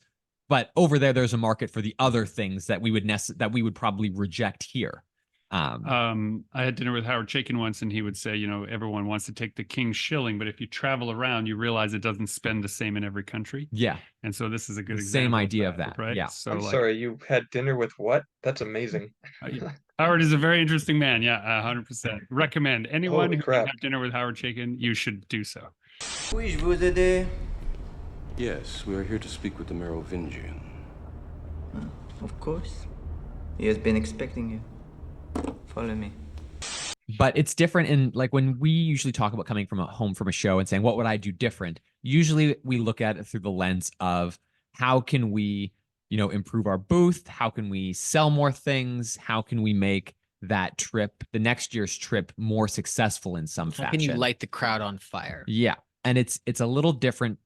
Speaker 3: but over there's a market for the other things that we would probably reject here.
Speaker 2: I had dinner with Howard Chaykin once, and he would say, you know, everyone wants to take the king's shilling, but if you travel around, you realize it doesn't spend the same in every country.
Speaker 3: Yeah.
Speaker 2: And so this is a good
Speaker 3: The
Speaker 2: example.
Speaker 3: same idea of that,
Speaker 2: right?
Speaker 3: yeah.
Speaker 2: So
Speaker 4: I'm sorry, you had dinner with what? That's amazing.
Speaker 2: Howard is a very interesting man. Yeah, 100%. Recommend anyone
Speaker 4: Holy
Speaker 2: who
Speaker 4: crap.
Speaker 2: can have dinner with Howard Chaykin, you should do so.
Speaker 8: Puis-je vous aider?
Speaker 1: Yes, we are here to speak with the Merovingian.
Speaker 8: Of course. He has been expecting you. Follow me.
Speaker 3: But it's different in, like, when we usually talk about coming from home from a show and saying, what would I do different? Usually we look at it through the lens of how can we, you know, improve our booth? How can we sell more things? How can we make that trip, the next year's trip, more successful in some fashion?
Speaker 5: How can you light the crowd on fire?
Speaker 3: Yeah. And it's a little different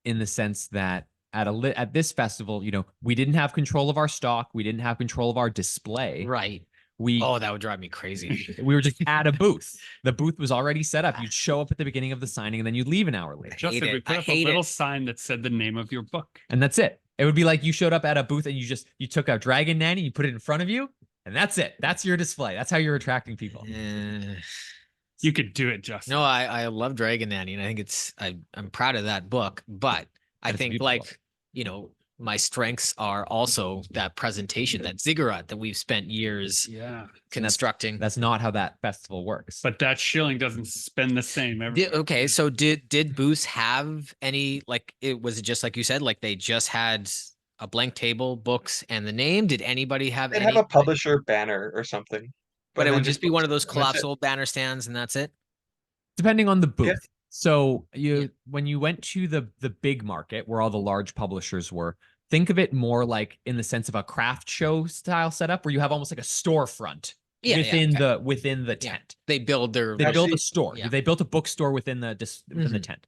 Speaker 3: in the sense that at this festival, you know, we didn't have control of our stock. We didn't have control of our display.
Speaker 5: Right. Oh, that would drive me crazy.
Speaker 3: We were just at a booth. The booth was already set up. You'd show up at the beginning of the signing and then you'd leave an hour later.
Speaker 2: Justin, we put up a little sign that said the name of your book.
Speaker 3: And that's it. It would be like you showed up at a booth and you took a Dragon Nanny, you put it in front of you, and that's it. That's your display. That's how you're attracting people.
Speaker 2: You could do it, Justin.
Speaker 5: No, I love Dragon Nanny, and I think I'm proud of that book. But I think, like, you know, my strengths are also that presentation, that ziggurat that we've spent years constructing.
Speaker 3: That's not how that festival works.
Speaker 2: But that shilling doesn't spend the same.
Speaker 5: Okay, so did booths have any, like, was it just like you said, like they just had a blank table, books, and the name? Did anybody have
Speaker 4: They'd
Speaker 5: any?
Speaker 4: have a publisher banner or something.
Speaker 5: But it
Speaker 4: then
Speaker 5: would just be one of those
Speaker 4: books, and that's it.
Speaker 5: collapsible banner stands, and that's it?
Speaker 3: Depending on the booth.
Speaker 4: Yeah.
Speaker 3: So when you went to the big market where all the large publishers were, think of it more like in the sense of a craft show style setup where you have almost like a storefront within the tent.
Speaker 5: They build
Speaker 3: a store.
Speaker 5: Yeah.
Speaker 3: They built a bookstore within the tent.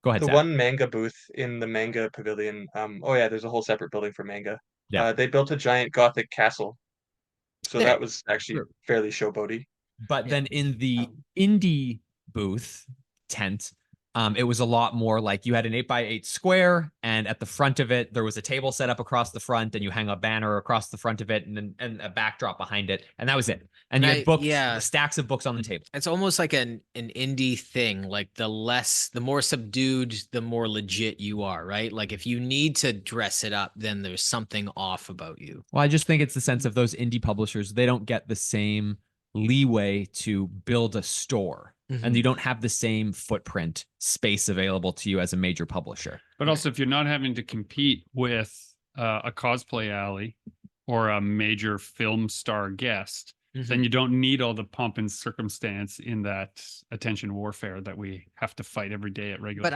Speaker 3: Go ahead.
Speaker 4: The
Speaker 3: Zach.
Speaker 4: one manga booth in the manga pavilion. Oh yeah, there's a whole separate building for manga.
Speaker 3: Yeah.
Speaker 4: They built a giant Gothic castle, so
Speaker 5: Yeah.
Speaker 4: that was actually fairly showboaty.
Speaker 3: But then in the indie booth tent, It was a lot more like you had an 8x8 square, and at the front of it, there was a table set up across the front, and you hang a banner across the front of it, and a backdrop behind it, and that was it. And you had books, stacks of books on the table.
Speaker 5: It's almost like an indie thing. Like the more subdued, the more legit you are, right? Like if you need to dress it up, then there's something off about you.
Speaker 3: Well, I just think it's the sense of those indie publishers, they don't get the same leeway to build a store. And you don't have the same footprint space available to you as a major publisher.
Speaker 2: But also, if you're not having to compete with a cosplay alley or a major film star guest, then you don't need all the pomp and circumstance in that attention warfare that we have to fight every day at regular.
Speaker 5: But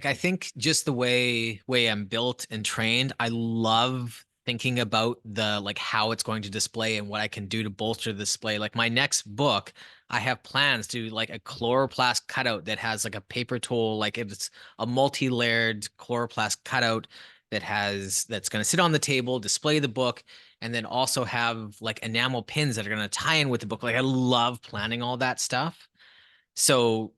Speaker 5: I think just the way I'm built and trained, I love thinking about the like how it's going to display and what I can do to bolster the display. Like my next book, I have plans to like a chloroplast cutout that has like a paper towel, like it's a multi-layered chloroplast cutout that's going to sit on the table, display the book, and then also have like enamel pins that are going to tie in with the book. Like I love planning all that stuff. So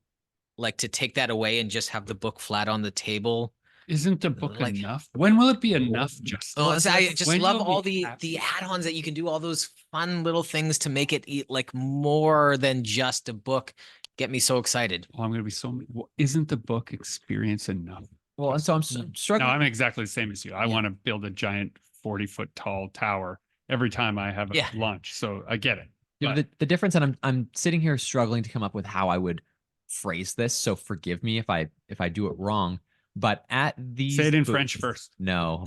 Speaker 5: like to take that away and just have the book flat on the table.
Speaker 2: Isn't the book enough? When will it be enough?
Speaker 5: I just love all the add-ons that you can do, all those fun little things to make it like more than just a book. Get me so excited.
Speaker 2: Oh, I'm going to be isn't the book experience enough?
Speaker 3: Well, and so I'm struggling.
Speaker 2: No, I'm exactly the same as you. I want to build a giant 40-foot tall tower every time I have a lunch. So I get it.
Speaker 3: You know, the difference, and I'm sitting here struggling to come up with how I would phrase this. So forgive me if I do it wrong. But at these
Speaker 2: say it in French first.
Speaker 3: No.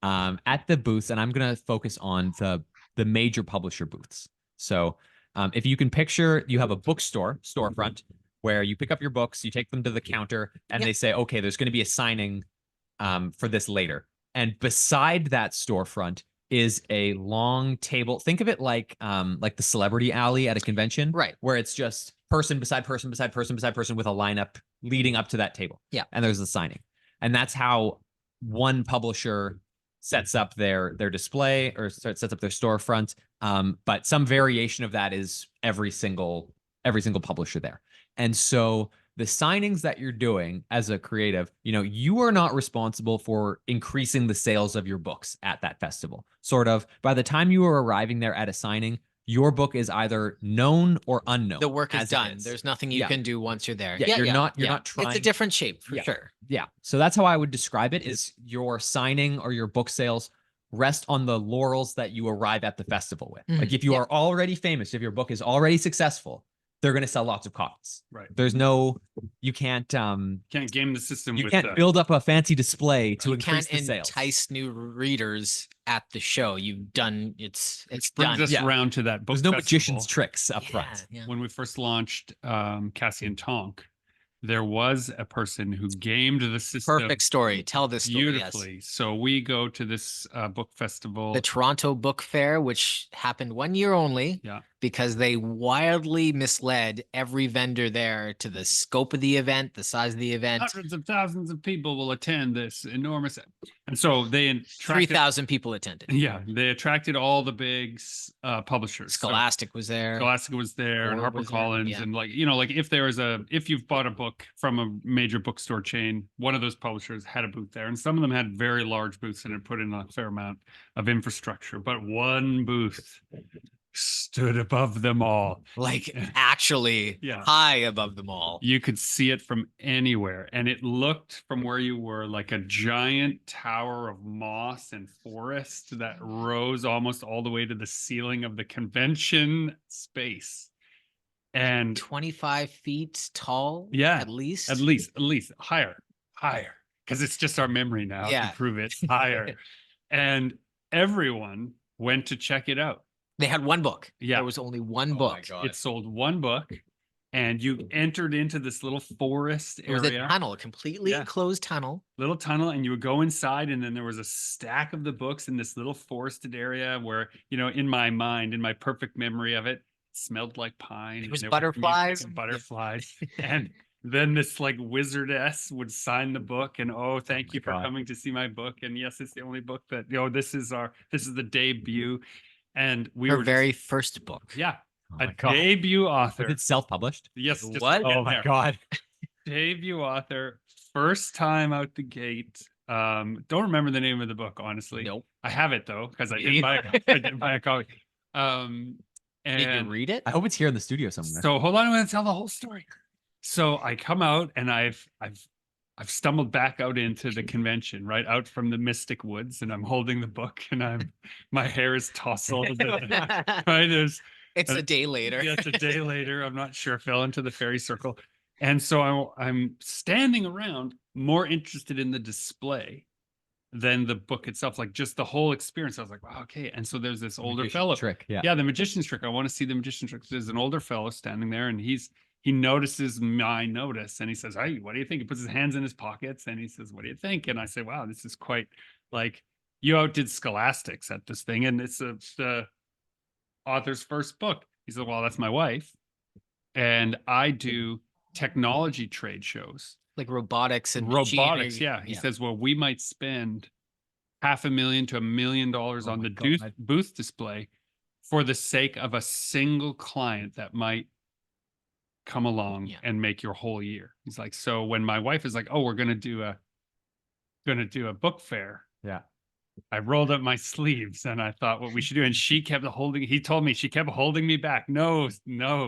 Speaker 3: At the booths, and I'm gonna focus on the major publisher booths. So if you can picture, you have a bookstore storefront where you pick up your books, you take them to the counter, and they say, okay, there's going to be a signing for this later. And beside that storefront is a long table. Think of it like the celebrity alley at a convention,
Speaker 5: right?
Speaker 3: Where it's just person beside person beside person beside person with a lineup leading up to that table.
Speaker 5: Yeah.
Speaker 3: And there's the signing. And that's how one publisher sets up their display or sets up their storefront. But some variation of that is every single publisher there. And so the signings that you're doing as a creative, you know, you are not responsible for increasing the sales of your books at that festival. Sort of by the time you are arriving there at a signing, your book is either known or unknown.
Speaker 5: The work is done. There's nothing you can do once you're there.
Speaker 3: Yeah, you're not trying.
Speaker 5: It's a different shape for sure.
Speaker 3: Yeah. So that's how I would describe it, is your signing or your book sales rest on the laurels that you arrive at the festival with. Like if you are already famous, if your book is already successful, they're going to sell lots of copies.
Speaker 2: Right.
Speaker 3: There's no, you can't
Speaker 2: game the system.
Speaker 3: You can't build up a fancy display to increase the sales.
Speaker 5: You can't entice new readers at the show. You've done it's
Speaker 2: brings
Speaker 5: done.
Speaker 2: us around to that book.
Speaker 3: There's no
Speaker 2: festival.
Speaker 3: magician's tricks up front.
Speaker 5: Yeah.
Speaker 2: When we first launched Cassian Tonk, there was a person who gamed the system.
Speaker 5: Perfect story. Tell this story.
Speaker 2: Beautifully. Yes. So we go to this book festival,
Speaker 5: the Toronto Book Fair, which happened 1 year only.
Speaker 2: Yeah.
Speaker 5: Because they wildly misled every vendor there to the scope of the event, the size of the event.
Speaker 2: Hundreds of thousands of people will attend this enormous, and so they attracted
Speaker 5: 3,000 people attended.
Speaker 2: Yeah, they attracted all the big publishers.
Speaker 5: Scholastic was there.
Speaker 2: Scholastic was there, and HarperCollins, and like if you've bought a book from a major bookstore chain, one of those publishers had a booth there, and some of them had very large booths and had put in a fair amount of infrastructure, but one booth stood above them all,
Speaker 5: like actually high above them all.
Speaker 2: You could see it from anywhere, and it looked from where you were like a giant tower of moss and forest that rose almost all the way to the ceiling of the convention space, and
Speaker 5: 25 feet tall.
Speaker 2: Yeah,
Speaker 5: at least
Speaker 2: higher, because it's just our memory now to prove it higher. And everyone went to check it out.
Speaker 5: They had one book.
Speaker 2: Yeah.
Speaker 5: There was only one book.
Speaker 2: It sold one book, and you entered into this little forest area.
Speaker 5: It was a tunnel, a completely enclosed tunnel.
Speaker 2: Little tunnel, and you would go inside, and then there was a stack of the books in this little forested area where, in my mind, in my perfect memory of it, it smelled like pine.
Speaker 5: It was butterflies.
Speaker 2: And then this like wizardess would sign the book, and thank you for coming to see my book. And yes, it's the only book that this is the debut. And we were
Speaker 5: very first book.
Speaker 2: Yeah. A debut author.
Speaker 3: Was it self-published?
Speaker 2: Yes.
Speaker 3: What? Oh my God.
Speaker 2: Debut author, first time out the gate. Don't remember the name of the book, honestly.
Speaker 5: Nope.
Speaker 2: I have it though, because I
Speaker 5: Me
Speaker 2: did buy I did buy a copy.
Speaker 5: Did you
Speaker 2: And
Speaker 5: read it?
Speaker 3: I hope it's here in the studio somewhere.
Speaker 2: so hold on, I'm gonna tell the whole story. So I come out and I've stumbled back out into the convention, right out from the Mystic Woods, and I'm holding the book, and my hair is tousled. Right,
Speaker 5: It's a day later.
Speaker 2: yeah, it's a day later. I'm not sure. Fell into the fairy circle, and so I'm standing around, more interested in the display than the book itself, like just the whole experience. I was like, wow, okay. And so there's this older
Speaker 3: Magician's
Speaker 2: fellow.
Speaker 3: trick. Yeah.
Speaker 2: Yeah, the magician's trick. I want to see the magician's trick. There's an older fellow standing there, and he notices my notice, and he says, "Hey, what do you think?" He puts his hands in his pockets, and he says, "What do you think?" And I say, "Wow, this is quite like you outdid Scholastics at this thing, and it's the author's first book." He said, "Well, that's my wife, and I do technology trade shows."
Speaker 5: Like robotics and
Speaker 2: Robotics,
Speaker 5: machinery.
Speaker 2: yeah. He says, "Well, we might spend $500,000 to $1 million on
Speaker 3: my
Speaker 2: the
Speaker 3: God.
Speaker 2: booth display for the sake of a single client that might come along
Speaker 5: Yeah.
Speaker 2: and make your whole year." He's like, so when my wife is like, "Oh, we're gonna do a book fair,"
Speaker 3: Yeah.
Speaker 2: I rolled up my sleeves and I thought what we should do. And she kept holding, he told me, she kept holding me back. No,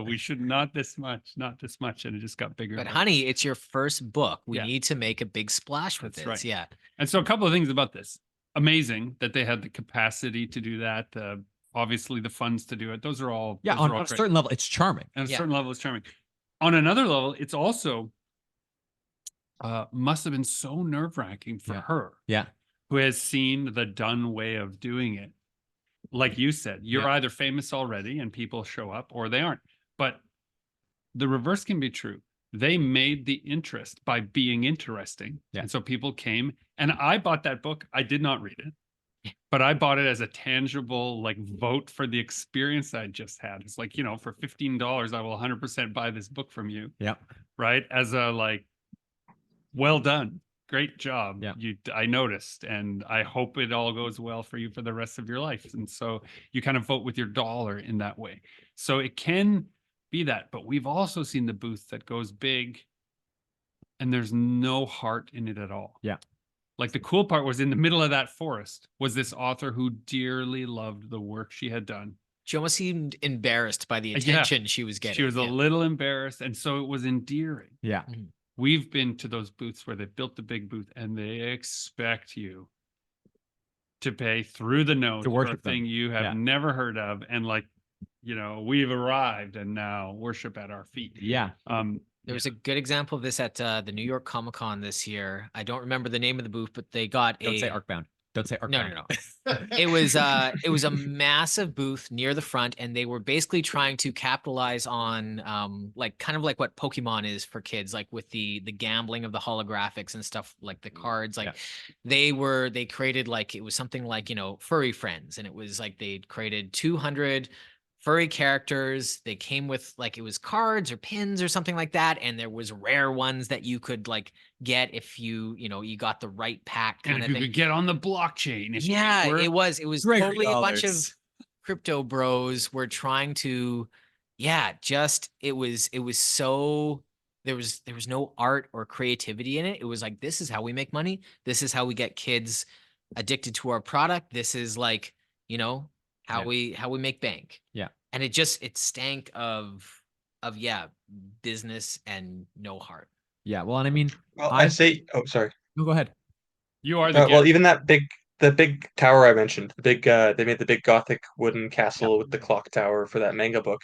Speaker 2: we should not this much. And it just got bigger.
Speaker 5: But honey, it's your first book. We
Speaker 2: Yeah.
Speaker 5: need to make a big splash with
Speaker 2: That's
Speaker 5: this.
Speaker 2: right.
Speaker 5: Yeah.
Speaker 2: And so a couple of things about this. Amazing that they had the capacity to do that. Obviously the funds to do it. Those are all,
Speaker 3: Yeah.
Speaker 2: those
Speaker 3: On
Speaker 2: are all
Speaker 3: a
Speaker 2: great.
Speaker 3: certain level, it's charming.
Speaker 2: On a
Speaker 5: Yeah.
Speaker 2: certain level, it's charming. On another level, it's also must have been so nerve-wracking for
Speaker 3: Yeah.
Speaker 2: her,
Speaker 3: Yeah.
Speaker 2: who has seen the done way of doing it. Like you said, you're
Speaker 3: Yeah.
Speaker 2: either famous already and people show up, or they aren't. But the reverse can be true. They made the interest by being interesting.
Speaker 3: Yeah.
Speaker 2: And so people came, and I bought that book. I did not read it, but I bought it as a tangible, like, vote for the experience I just had. It's like, for $15, I will 100% buy this book from you.
Speaker 3: Yeah.
Speaker 2: Right. As a, like, well done. Great job.
Speaker 3: Yeah.
Speaker 2: I noticed, and I hope it all goes well for you for the rest of your life. And so you kind of vote with your dollar in that way. So it can be that, but we've also seen the booth that goes big and there's no heart in it at all.
Speaker 3: Yeah.
Speaker 2: Like the cool part was in the middle of that forest was this author who dearly loved the work she had done.
Speaker 5: She almost seemed embarrassed by the
Speaker 2: Yeah.
Speaker 5: attention she was getting.
Speaker 2: She was a
Speaker 5: Yeah.
Speaker 2: little embarrassed, and so it was endearing.
Speaker 3: Yeah.
Speaker 2: We've been to those booths where they built the big booth and they expect you to pay through the nose
Speaker 3: To
Speaker 2: for a
Speaker 3: worship them.
Speaker 2: thing you have
Speaker 3: Yeah.
Speaker 2: never heard of, and like, we've arrived and now worship at our feet.
Speaker 3: Yeah.
Speaker 5: There was a good example of this at the New York Comic Con this year. I don't remember the name of the booth, but they got
Speaker 3: Don't say Arcbound. Don't say
Speaker 5: No,
Speaker 3: Arcbound.
Speaker 5: no. It was a massive booth near the front, and they were basically trying to capitalize on like kind of like what Pokemon is for kids, like with the gambling of the holographics and stuff, like the cards. Like they created, like, it was something like, furry friends, and it was like they created 200 furry characters. They came with, like, it was cards or pins or something like that, and there was rare ones that you could, like, get if you got the right pack kind
Speaker 2: And
Speaker 5: of
Speaker 2: if you
Speaker 5: thing.
Speaker 2: could get on the blockchain. if you
Speaker 5: Yeah,
Speaker 2: were-
Speaker 5: it was
Speaker 3: Gregory
Speaker 5: totally a bunch of
Speaker 3: dollars.
Speaker 5: crypto bros were trying to, it was so, there was no art or creativity in it. It was like, this is how we make money. This is how we get kids addicted to our product. This is, like, how we make bank.
Speaker 3: Yeah.
Speaker 5: And it stank of business and no heart.
Speaker 3: Yeah. Well, and I mean,
Speaker 4: Well,
Speaker 3: I-
Speaker 4: I say, oh, sorry.
Speaker 3: no, go ahead.
Speaker 2: You are the
Speaker 4: Well,
Speaker 2: gift.
Speaker 4: even the big tower I mentioned, they made the big Gothic wooden castle with the clock tower for that manga book.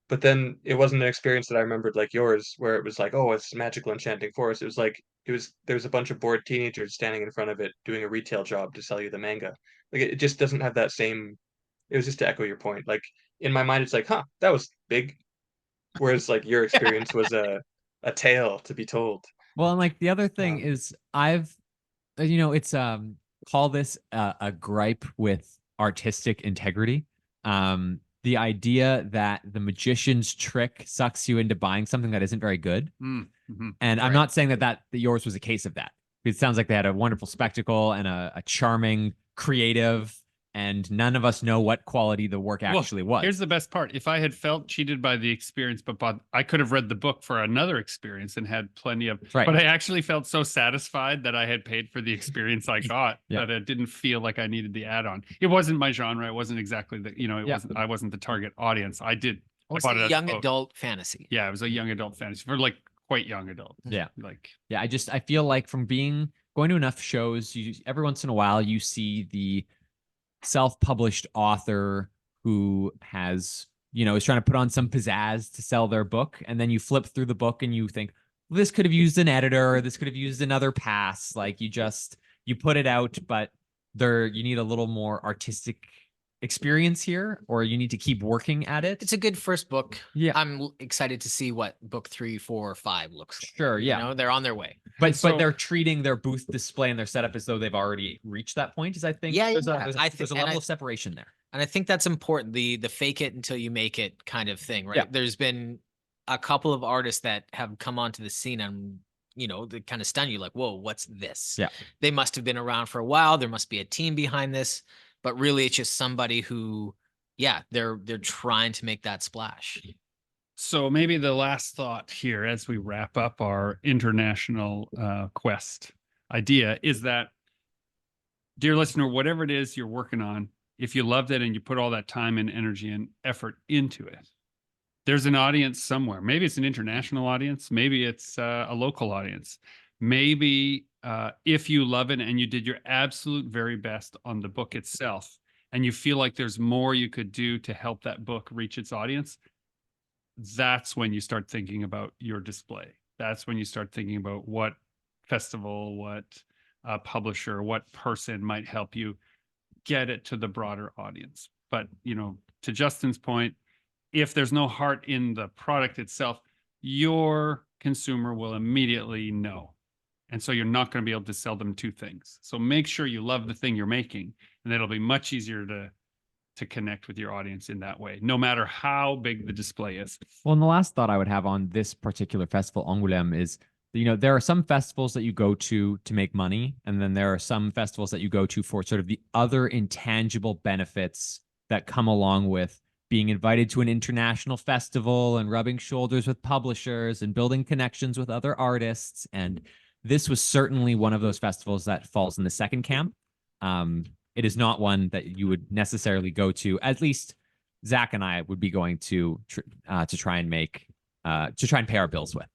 Speaker 4: But then it wasn't an experience that I remembered like yours, where it was like, oh, it's magical enchanting forest. It was like there was a bunch of bored teenagers standing in front of it doing a retail job to sell you the manga. Like it just doesn't have that same. It was just to echo your point. Like in my mind, it's like, huh, that was big. Whereas like your experience was a tale to be told.
Speaker 3: Well, and like the other thing
Speaker 4: Um,
Speaker 3: is it's call this a gripe with artistic integrity. The idea that the magician's trick sucks you into buying something that isn't very good.
Speaker 2: Mhm.
Speaker 3: And I'm
Speaker 5: Right.
Speaker 3: not saying that yours was a case of that. It sounds like they had a wonderful spectacle and a charming, creative, and none of us know what quality the work actually was.
Speaker 2: Here's the best part. If I had felt cheated by the experience, but I could have read the book for another experience and had plenty of,
Speaker 3: right.
Speaker 2: But I actually felt so satisfied that I had paid for the experience I got
Speaker 3: Yeah.
Speaker 2: that it didn't feel like I needed the add-on. It wasn't my genre. It wasn't exactly the, I wasn't the target audience. I
Speaker 5: It's
Speaker 2: bought it
Speaker 5: a
Speaker 2: as
Speaker 5: young
Speaker 2: book.
Speaker 5: adult fantasy.
Speaker 2: Yeah, it was a young adult fantasy for like quite young adult.
Speaker 3: Yeah.
Speaker 2: Like,
Speaker 3: yeah, I feel like from going to enough shows, every once in a while you see the self-published author who has, is trying to put on some pizzazz to sell their book, and then you flip through the book and you think, well, this could have used an editor, this could have used another pass. Like you put it out, but you need a little more artistic experience here, or you need to keep working at it.
Speaker 5: It's a good first book.
Speaker 3: Yeah.
Speaker 5: I'm excited to see what book 3, 4, or 5 looks like.
Speaker 3: Sure, yeah.
Speaker 5: They're on their way.
Speaker 3: But they're treating their booth display and their setup as though they've already reached that point. Is I think there's a level of separation there.
Speaker 5: And I think that's important. The fake it until you make it kind of thing, right?
Speaker 3: Yeah.
Speaker 5: There's been a couple of artists that have come onto the scene and they kind of stun you, like, whoa, what's this?
Speaker 3: Yeah.
Speaker 5: They must have been around for a while. There must be a team behind this. But really, it's just somebody who, they're trying to make that splash.
Speaker 2: So maybe the last thought here as we wrap up our international quest idea is that, dear listener, whatever it is you're working on, if you loved it and you put all that time and energy and effort into it, there's an audience somewhere. Maybe it's an international audience. Maybe it's a local audience. Maybe if you love it and you did your absolute very best on the book itself, and you feel like there's more you could do to help that book reach its audience, that's when you start thinking about your display. That's when you start thinking about what festival, what publisher, what person might help you get it to the broader audience. But, to Justin's point, if there's no heart in the product itself, your consumer will immediately know. And so you're not going to be able to sell them two things. So make sure you love the thing you're making, and it'll be much easier to connect with your audience in that way, no matter how big the display is.
Speaker 3: Well, and the last thought I would have on this particular festival, Angoulême, is, there are some festivals that you go to make money, and then there are some festivals that you go to for sort of the other intangible benefits that come along with being invited to an international festival and rubbing shoulders with publishers and building connections with other artists. And this was certainly one of those festivals that falls in the second camp. It is not one that you would necessarily go to. At least Zach and I would be going to try and pay our bills with.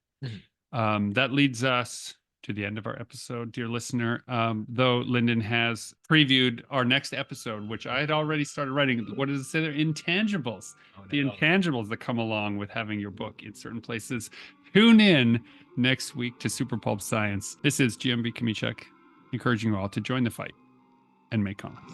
Speaker 2: That leads us to the end of our episode, dear listener. Though Lyndon has previewed our next episode, which I had already started writing. What does it say there? Intangibles. The intangibles that come along with having your book in certain places. Tune in next week to Super Pulp Science. This is GMB Kamichek, encouraging you all to join the fight and make comments.